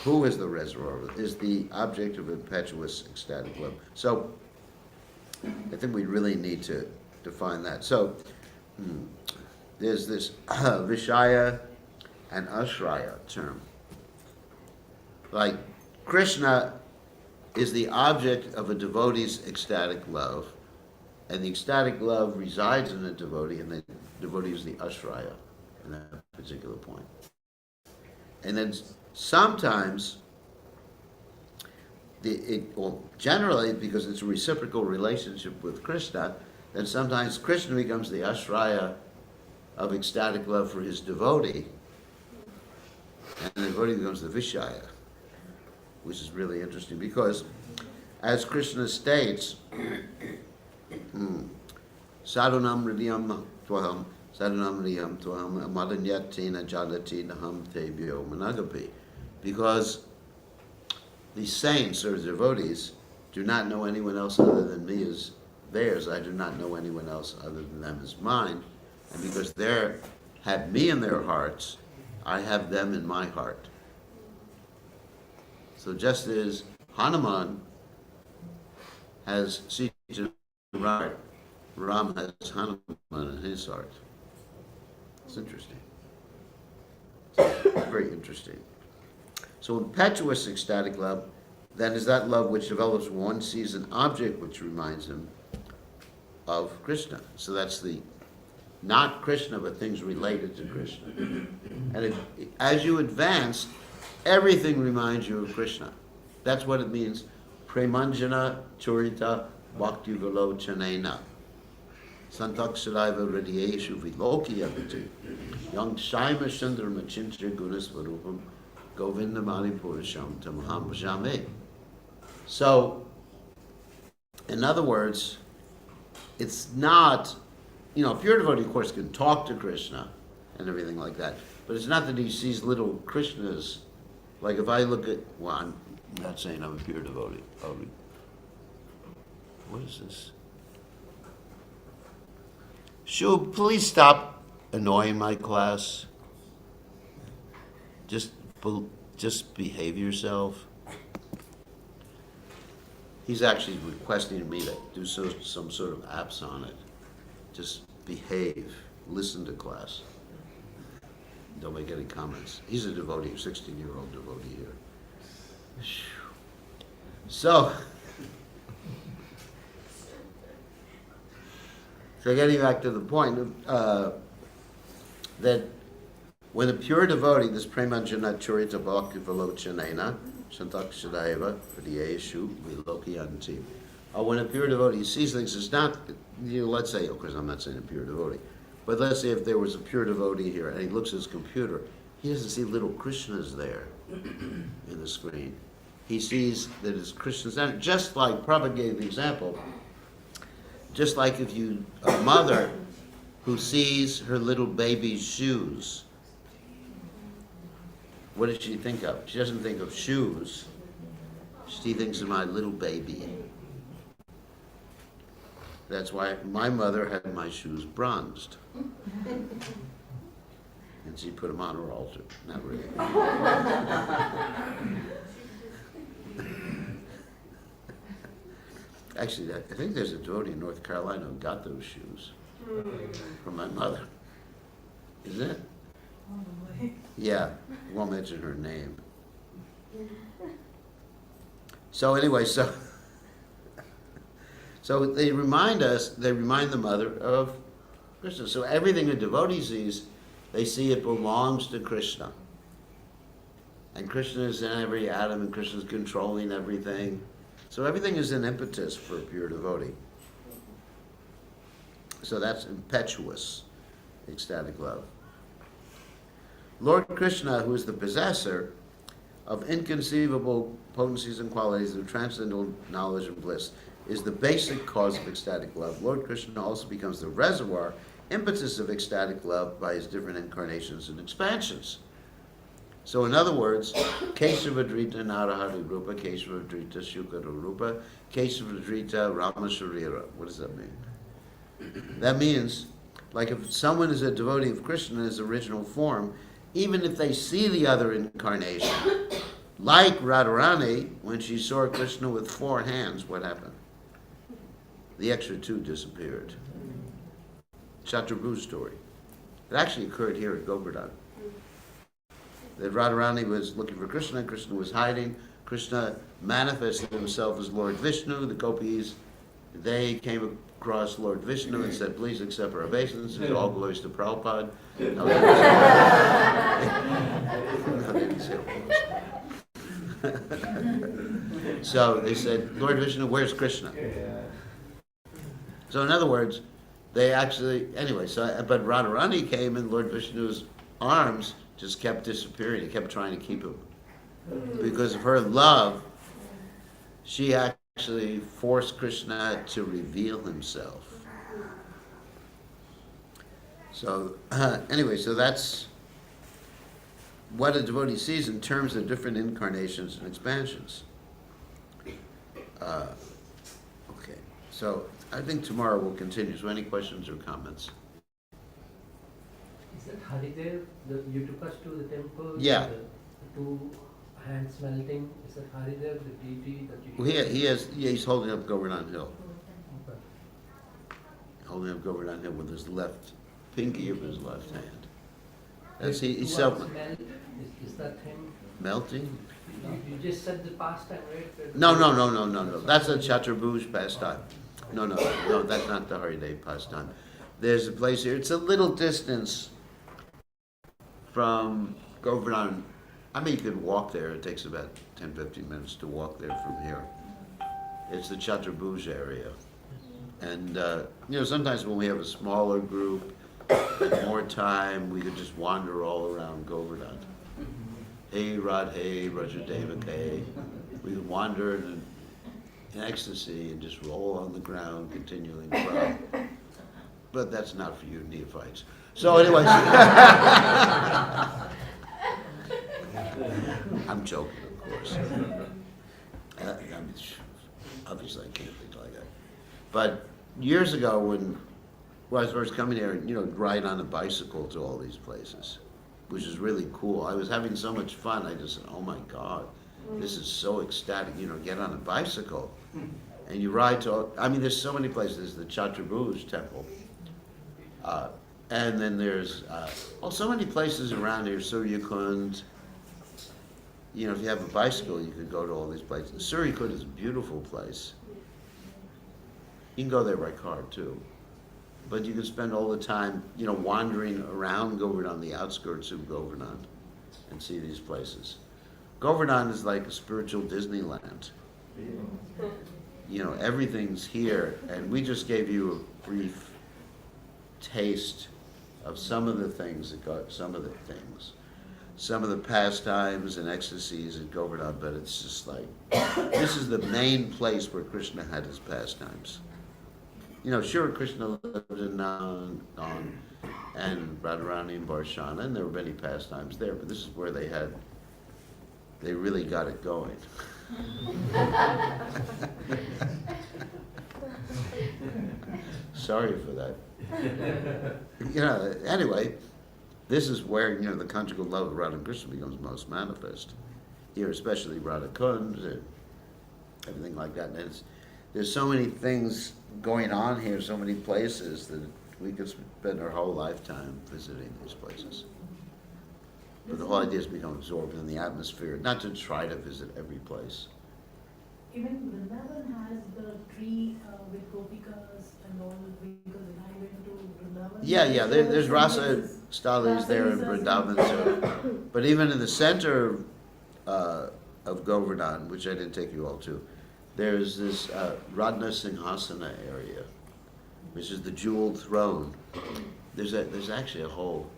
A: Who is the reservoir? Is the object of impetuous ecstatic love. So I think we really need to define that. So there's this Vishaya and Ashraya term. Like Krishna is the object of a devotee's ecstatic love, and the ecstatic love resides in the devotee, and the devotee is the Ashraya in that particular point. And then sometimes, generally, because it's a reciprocal relationship with Krishna, then sometimes Krishna becomes the Ashraya of ecstatic love for his devotee, and the devotee becomes the Vishaya, which is really interesting because, as Krishna states, Sadhunam hridiyam tvaham, sadhunam hridiyam tvaham, amadanyatina jalati naham tebhyo managapi. Because the saints or devotees do not know anyone else other than me as theirs. I do not know anyone else other than them as mine. And because they have me in their hearts, I have them in my heart. So just as Hanuman has Sita in his heart, Ram has Hanuman in his heart. It's interesting. It's very interesting. So impetuous ecstatic love, then, is that love which develops when one sees an object which reminds him of Krishna. So that's not Krishna, but things related to Krishna. And as you advance, everything reminds you of Krishna. That's what it means. Premanjana Churita Bhakti Vilochanena. Santakshadaiva Hridiyeshu Vilokiyavati. Yang Shaima Sundar Machintra Gunasvarupam Govindamani Purasham Tamaham Bhajame. So, in other words, it's not, pure devotee, of course, can talk to Krishna and everything like that. But it's not that he sees little Krishnas. Like if I look at, I'm not saying I'm a pure devotee. What is this? Shub, please stop annoying my class. Just behave yourself. He's actually requesting me to do some sort of apps on it. Just behave. Listen to class. Don't make any comments. He's a devotee, 16-year-old devotee here. So getting back to the point that when a pure devotee, this premanjana churita bhakti velochanena, shantakshadaiva, pradiyeshu, vilokiyanti. When a pure devotee sees things, it's not, let's say, of course I'm not saying a pure devotee, but let's say if there was a pure devotee here and he looks at his computer, he doesn't see little Krishnas there in the screen. He sees that it's Krishna's energy. Just like Prabhupada gave the example, just like if you, a mother who sees her little baby's shoes, what does she think of? She doesn't think of shoes. She thinks of my little baby. That's why my mother had my shoes bronzed. And she put them on her altar. Not really. Actually, I think there's a devotee in North Carolina who got those shoes from my mother. Isn't it? Yeah, won't mention her name. So anyway, so they remind the mother of Krishna. So everything a devotee sees, they see it belongs to Krishna. And Krishna is in every atom, and Krishna is controlling everything. So everything is an impetus for a pure devotee. So that's impetuous, ecstatic love. Lord Krishna, who is the possessor of inconceivable potencies and qualities of transcendental knowledge and bliss, is the basic cause of ecstatic love. Lord Krishna also becomes the reservoir, impetus of ecstatic love by his different incarnations and expansions. So in other words, Keshavadrita Narahari Rupa, Keshavadrita Shukara Rupa, Keshavadrita Ramasharira. What does that mean? That means, like if someone is a devotee of Krishna in his original form, even if they see the other incarnation, like Radharani, when she saw Krishna with 4 hands, what happened? The extra 2 disappeared. Chaturabhuj story. It actually occurred here at Govardhan. That Radharani was looking for Krishna, Krishna was hiding. Krishna manifested himself as Lord Vishnu. The gopis, they came across Lord Vishnu and said, please accept our obeisances, all glories to Prabhupada. No, they didn't say all. So they said, Lord Vishnu, where's Krishna? So in other words, they actually, anyway, but Radharani came and Lord Vishnu's arms just kept disappearing. He kept trying to keep him. Because of her love, she actually forced Krishna to reveal himself. So, anyway, so that's what a devotee sees in terms of different incarnations and expansions. Okay, so I think tomorrow we'll continue. So any questions or comments?
E: Is that Haridev? You took us to the temple?
A: Yeah.
E: The 2 hands melting. Is that Haridev, the deity that you...
A: Well, he's holding up Govardhan Hill.
E: Okay.
A: Holding up Govardhan Hill with his left, pinky of his left hand. That's
E: Is
A: he's
E: that
A: self
E: Is that him?
A: melting?
E: You just said the pastime, right?
A: No. That's a Chaturabhuj pastime. No, that's not the Haridev pastime. There's a place here. It's a little distance from Govardhan. I mean, you could walk there. It takes about 10-15 minutes to walk there from here. It's the Chaturabhuj area. And, sometimes when we have a smaller group and more time, we could just wander all around Govardhan. Hey, Radhe, Rajadevake. We could wander in ecstasy and just roll on the ground, continuing to cry. But that's not for you neophytes. So anyways, I'm joking, of course. Obviously I can't think like that. But years ago when I was first coming here, ride on a bicycle to all these places, which is really cool. I was having so much fun, I just said, oh my God, this is so ecstatic, get on a bicycle. And you ride to, there's so many places. The Chaturabhuj temple. And then there's so many places around here. Suryakund. You know, if you have a bicycle, you could go to all these places. Suryakund is a beautiful place. You can go there by car too, but you can spend all the time, you know, wandering around Govardhan, the outskirts of Govardhan, and see these places. Govardhan is like a spiritual Disneyland. You know, everything's here, and we just gave you a brief taste of some of the things that got some of the pastimes and ecstasies at Govardhan, but it's just like, this is the main place where Krishna had his pastimes. You know, sure, Krishna lived in Nand and Radharani and Varshana, and there were many pastimes there, but this is where they really got it going. Sorry for that. You know, anyway, this is where, you know, the conjugal love of Radha and Krishna becomes most manifest. Here, especially Radha Kund, and everything like that. And there's so many things going on here, so many places that we could spend our whole lifetime visiting these places. But the whole idea is to become absorbed in the atmosphere, not to try to visit every place.
D: Even Vrindavan has the tree with gopikas and all, because when I went to Vrindavan.
A: Yeah, there's Rasa Stalis there in Vrindavan. So, but even in the center of Govardhan, which I didn't take you all to, there's this Radha Singhasana area, which is the jeweled throne. There's actually a whole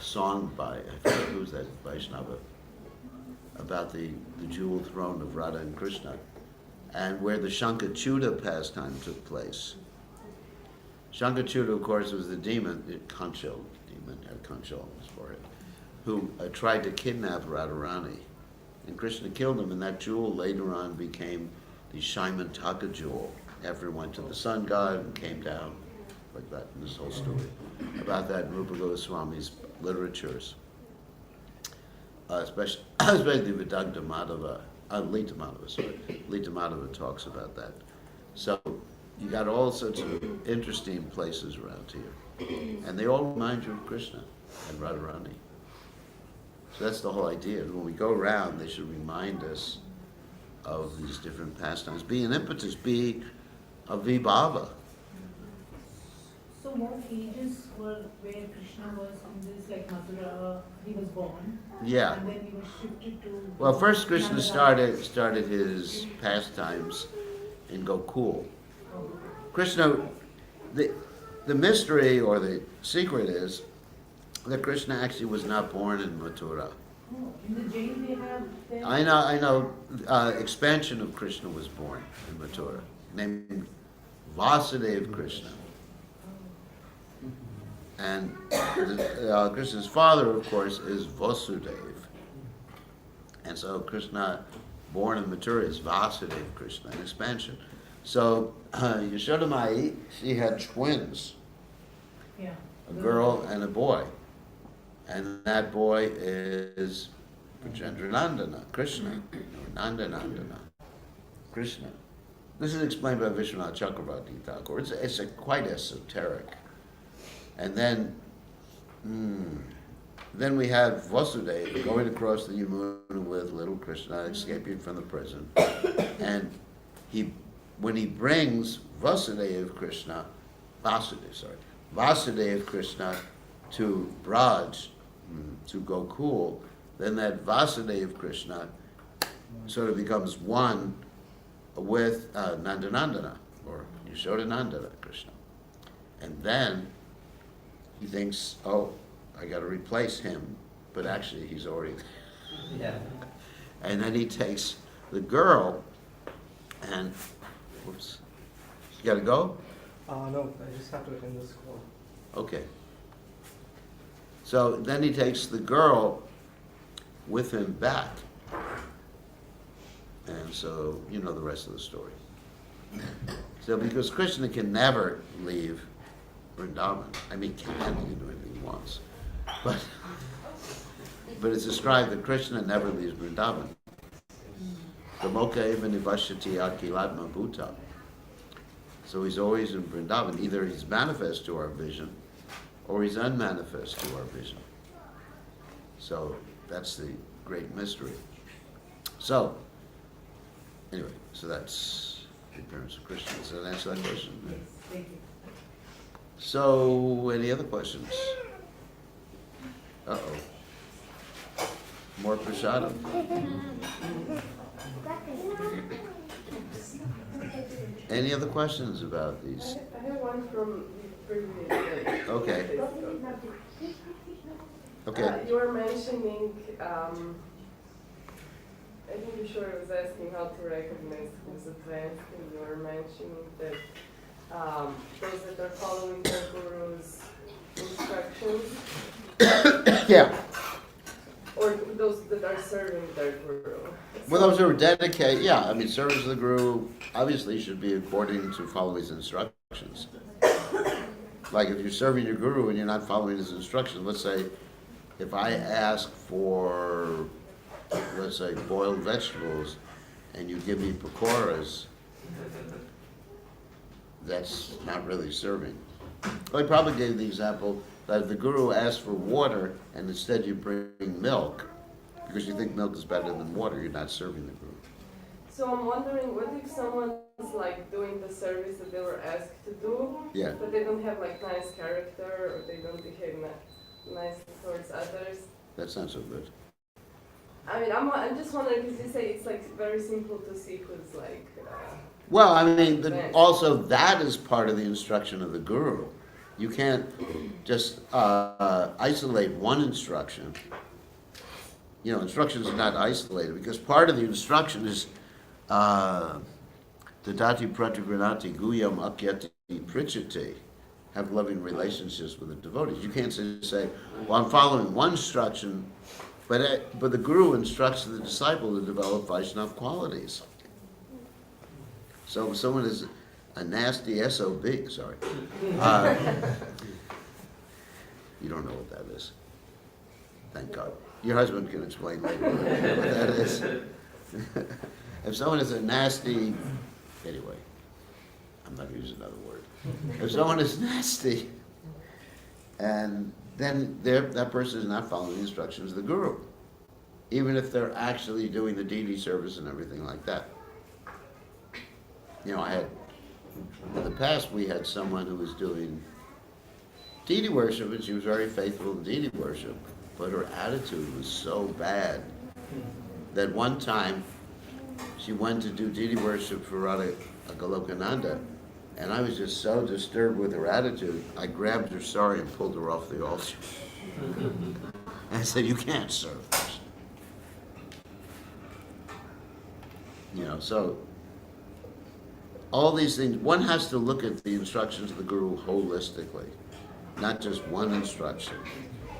A: song by, I forget who's that, Vaishnava, about the jeweled throne of Radha and Krishna, and where the Shankachuta pastime took place. Shankachuta, of course, was the demon, Kancho demon, had Kancho on his forehead, who tried to kidnap Radharani. And Krishna killed him, and that jewel later on became the Shaimantaka jewel, after it went to the sun god and came down, like that, in this whole story. About that in Rupa Goswami's literatures. Especially Vedanta Madhava, Lita Madhava talks about that. So you got all sorts of interesting places around here. And they all remind you of Krishna and Radharani. So that's the whole idea. When we go around, they should remind us of these different pastimes. Be an impetus, be a vibhava.
D: So what ages were where Krishna was in this, like Mathura, he was born?
A: Yeah.
D: And then he was shifted to...
A: Well, first Krishna started his pastimes in Gokul. Krishna, the mystery or the secret is that Krishna actually was not born in Mathura.
D: Oh, in the Jain they have... their-
A: I know. Expansion of Krishna was born in Mathura, named Vasudeva Krishna. And Krishna's father, of course, is Vasudeva. And so Krishna, born in Mathura, is Vasudeva Krishna, an expansion. So Yashoda Mai, she had twins,
D: Yeah.
A: a girl and a boy. And that boy is Brajendranandana, Krishna, or Nandanandana, Krishna. This is explained by Vishwanath Chakravarti Thakur. It's quite esoteric. And then we have Vasudeva going across the Yamuna with little Krishna, escaping from the prison. And when he brings Vasudeva Krishna to Braj, to Gokul, then that Vasudeva Krishna sort of becomes one with Nandanandana, or Yashodanandana Krishna. And then he thinks, oh, I got to replace him, but actually he's already
E: Yeah.
A: And then he takes the girl and, whoops, you got to go?
F: No, I just have to attend this call.
A: Okay. So then he takes the girl with him back. And so, you know the rest of the story. So because Krishna can never leave Vrindavan. I mean, he can do anything he wants. But it's described that Krishna never leaves Vrindavan. Gamoka eva nivashyati akilatma bhuta. So he's always in Vrindavan. Either he's manifest to our vision, or he's unmanifest to our vision. So that's the great mystery. So, anyway, so that's the appearance of Krishna. Does that answer that question?
D: Yes, thank you.
A: So, any other questions? Uh-oh. More prasadam. Any other questions about these?
G: I have one from the previous day.
A: Okay. Okay.
G: You were mentioning, I think you sure was asking how to recognize who's advanced, and you were mentioning that those that are following their guru's instructions,
A: Yeah.
G: or those that are serving their guru.
A: Well, those who are dedicated, yeah, I mean, service of the guru obviously should be according to follow his instructions. Like if you're serving your guru and you're not following his instructions, let's say if I ask for, let's say, boiled vegetables and you give me pakoras, that's not really serving. Well, I probably gave the example that if the guru asks for water and instead you bring milk, because you think milk is better than water, you're not serving the guru.
G: So I'm wondering, what if someone's like doing the service that they were asked to do,
A: Yeah.
G: but they don't have like nice character, or they don't behave nice towards others?
A: That's not so good.
G: I mean, I'm just wondering, because you say it's like very simple to see who's like.
A: Well, I mean, also that is part of the instruction of the guru. You can't just isolate one instruction. You know, instructions are not isolated, because part of the instruction is Dadati Pratigranati Guyam Akyati Prichati, have loving relationships with the devotees. You can't say, well, I'm following one instruction, but the guru instructs the disciple to develop Vaishnava qualities. So if someone is a nasty SOB, sorry, you don't know what that is. Thank God. Your husband can explain later what that is. If someone is a nasty, anyway, I'm not going to use another word. If someone is nasty, and then that person is not following the instructions of the guru, even if they're actually doing the deity service and everything like that. You know, in the past we had someone who was doing deity worship, and she was very faithful in deity worship, but her attitude was so bad that one time she went to do deity worship for Radha Golokananda, and I was just so disturbed with her attitude, I grabbed her sari and pulled her off the altar. And I said, you can't serve this. You know, so all these things, one has to look at the instructions of the guru holistically, not just one instruction,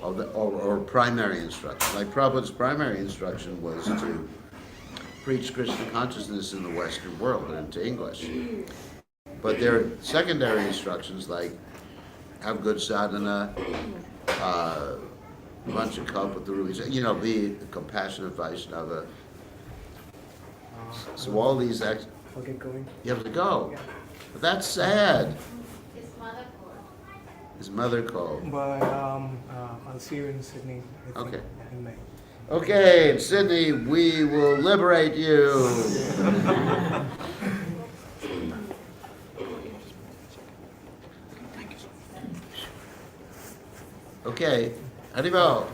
A: or primary instruction. Like Prabhupada's primary instruction was to preach Krishna consciousness in the Western world and into English. But there are secondary instructions like have good sadhana, bunch of cup with the rules, you know, be a compassionate Vaishnava. So all these
F: I'll get going.
A: you have to go.
F: Yeah.
A: But that's sad.
H: His mother called.
A: His mother called.
F: But I'll see you in Sydney, I think,
A: Okay.
F: in May.
A: Okay, in Sydney, we will liberate you. Okay, Haribol.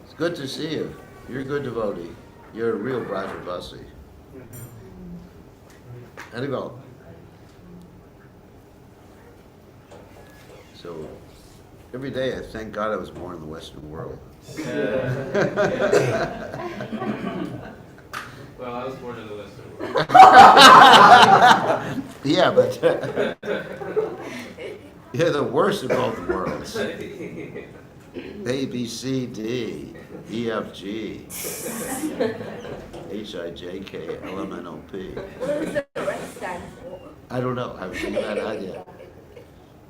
A: It's good to see you. You're a good devotee. You're a real Brajavasi. Haribol. So, every day I thank God I was born in the Western world.
C: Well, I was born in the Western world.
A: Yeah, but you're the worst of both worlds. A, B, C, D, E, F, G, H, I, J, K, L, M, N, O, P.
B: What does the rest stand for?
A: I don't know. I haven't figured that out yet.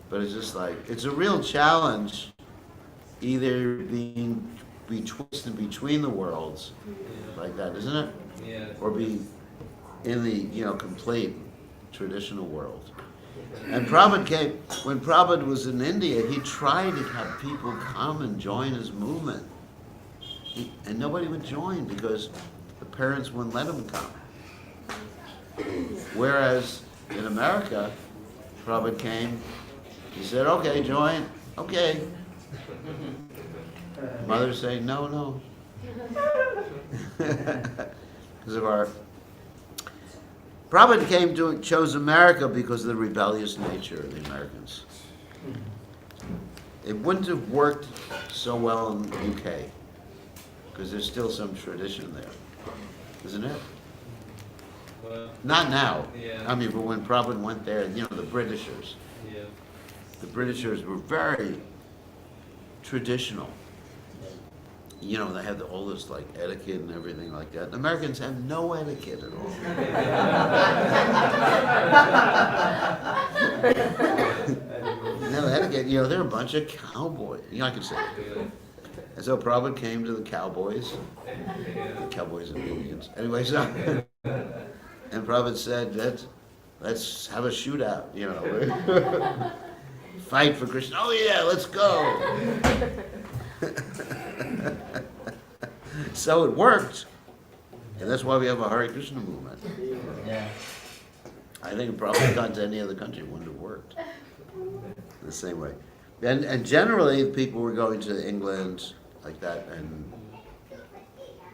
A: But it's just like, it's a real challenge either being twisted between the worlds like that, isn't it?
C: Yeah.
A: Or be in the, complete traditional world. And Prabhupada came, when Prabhupada was in India, he tried to have people come and join his movement. And nobody would join because the parents wouldn't let them come. Whereas in America, Prabhupada came, he said, okay, join, okay. Mother's saying, no, no. Because of our... Prabhupada chose America because of the rebellious nature of the Americans. It wouldn't have worked so well in the UK, because there's still some tradition there, isn't it?
C: Well,
A: Not now.
C: Yeah.
A: I mean, but when Prabhupada went there, you know, the Britishers were very traditional. You know, they had all this like etiquette and everything like that. The Americans have no etiquette at all. No etiquette. You know, they're a bunch of cowboys. You know, I can say it. And so Prabhupada came to the cowboys. The cowboys and Indians. Anyway, so and Prabhupada said, let's have a shootout. You know, fight for Krishna. Oh yeah, let's go. So it worked, and that's why we have a Hare Krishna movement.
E: Yeah.
A: I think it probably gone to any other country, it wouldn't have worked the same way. And generally, people were going to England like that, and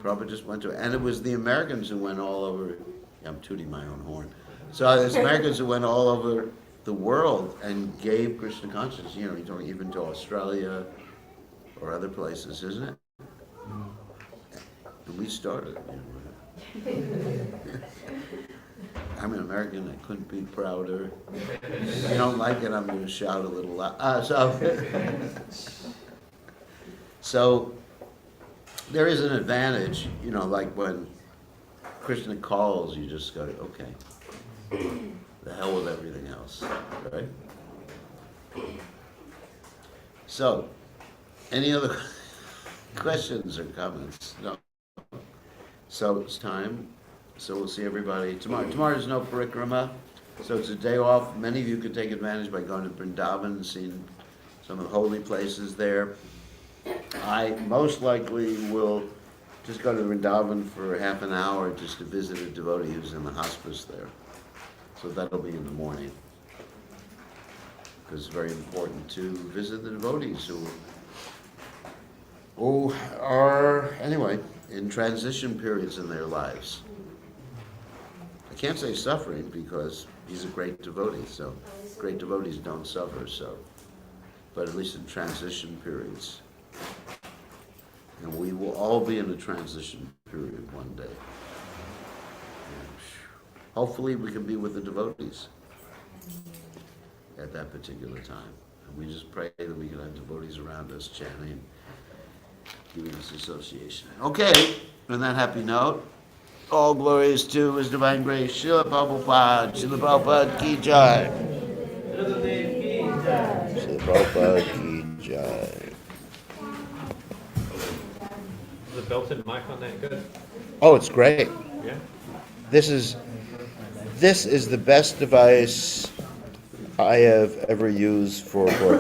A: Prabhupada just went to, and it was the Americans who went all over. Yeah, I'm tooting my own horn. So it's Americans who went all over the world and gave Krishna consciousness. You know, even to Australia or other places, isn't it? And we started. You know. I'm an American. I couldn't be prouder. If you don't like it, I'm going to shout a little loud. So there is an advantage, you know, like when Krishna calls, you just go, okay, the hell with everything else, right? So, any other questions or comments? No. So it's time. So we'll see everybody tomorrow. Tomorrow's no parikrama, so it's a day off. Many of you could take advantage by going to Vrindavan and seeing some of the holy places there. I most likely will just go to Vrindavan for half an hour just to visit a devotee who's in the hospice there. So that'll be in the morning. Because it's very important to visit the devotees who are, anyway, in transition periods in their lives. I can't say suffering because he's a great devotee, so great devotees don't suffer, so, but at least in transition periods. And we will all be in a transition period one day. And hopefully we can be with the devotees at that particular time. And we just pray that we can have devotees around us chanting, giving us association. Okay, on that happy note, all glories to His Divine Grace, Srila Prabhupada, Srila Prabhupada ki jai. Srila Prabhupada ki jai.
C: The built-in mic on that good?
A: Oh, it's great.
C: Yeah.
A: This is the best device I have ever used for broadcasting.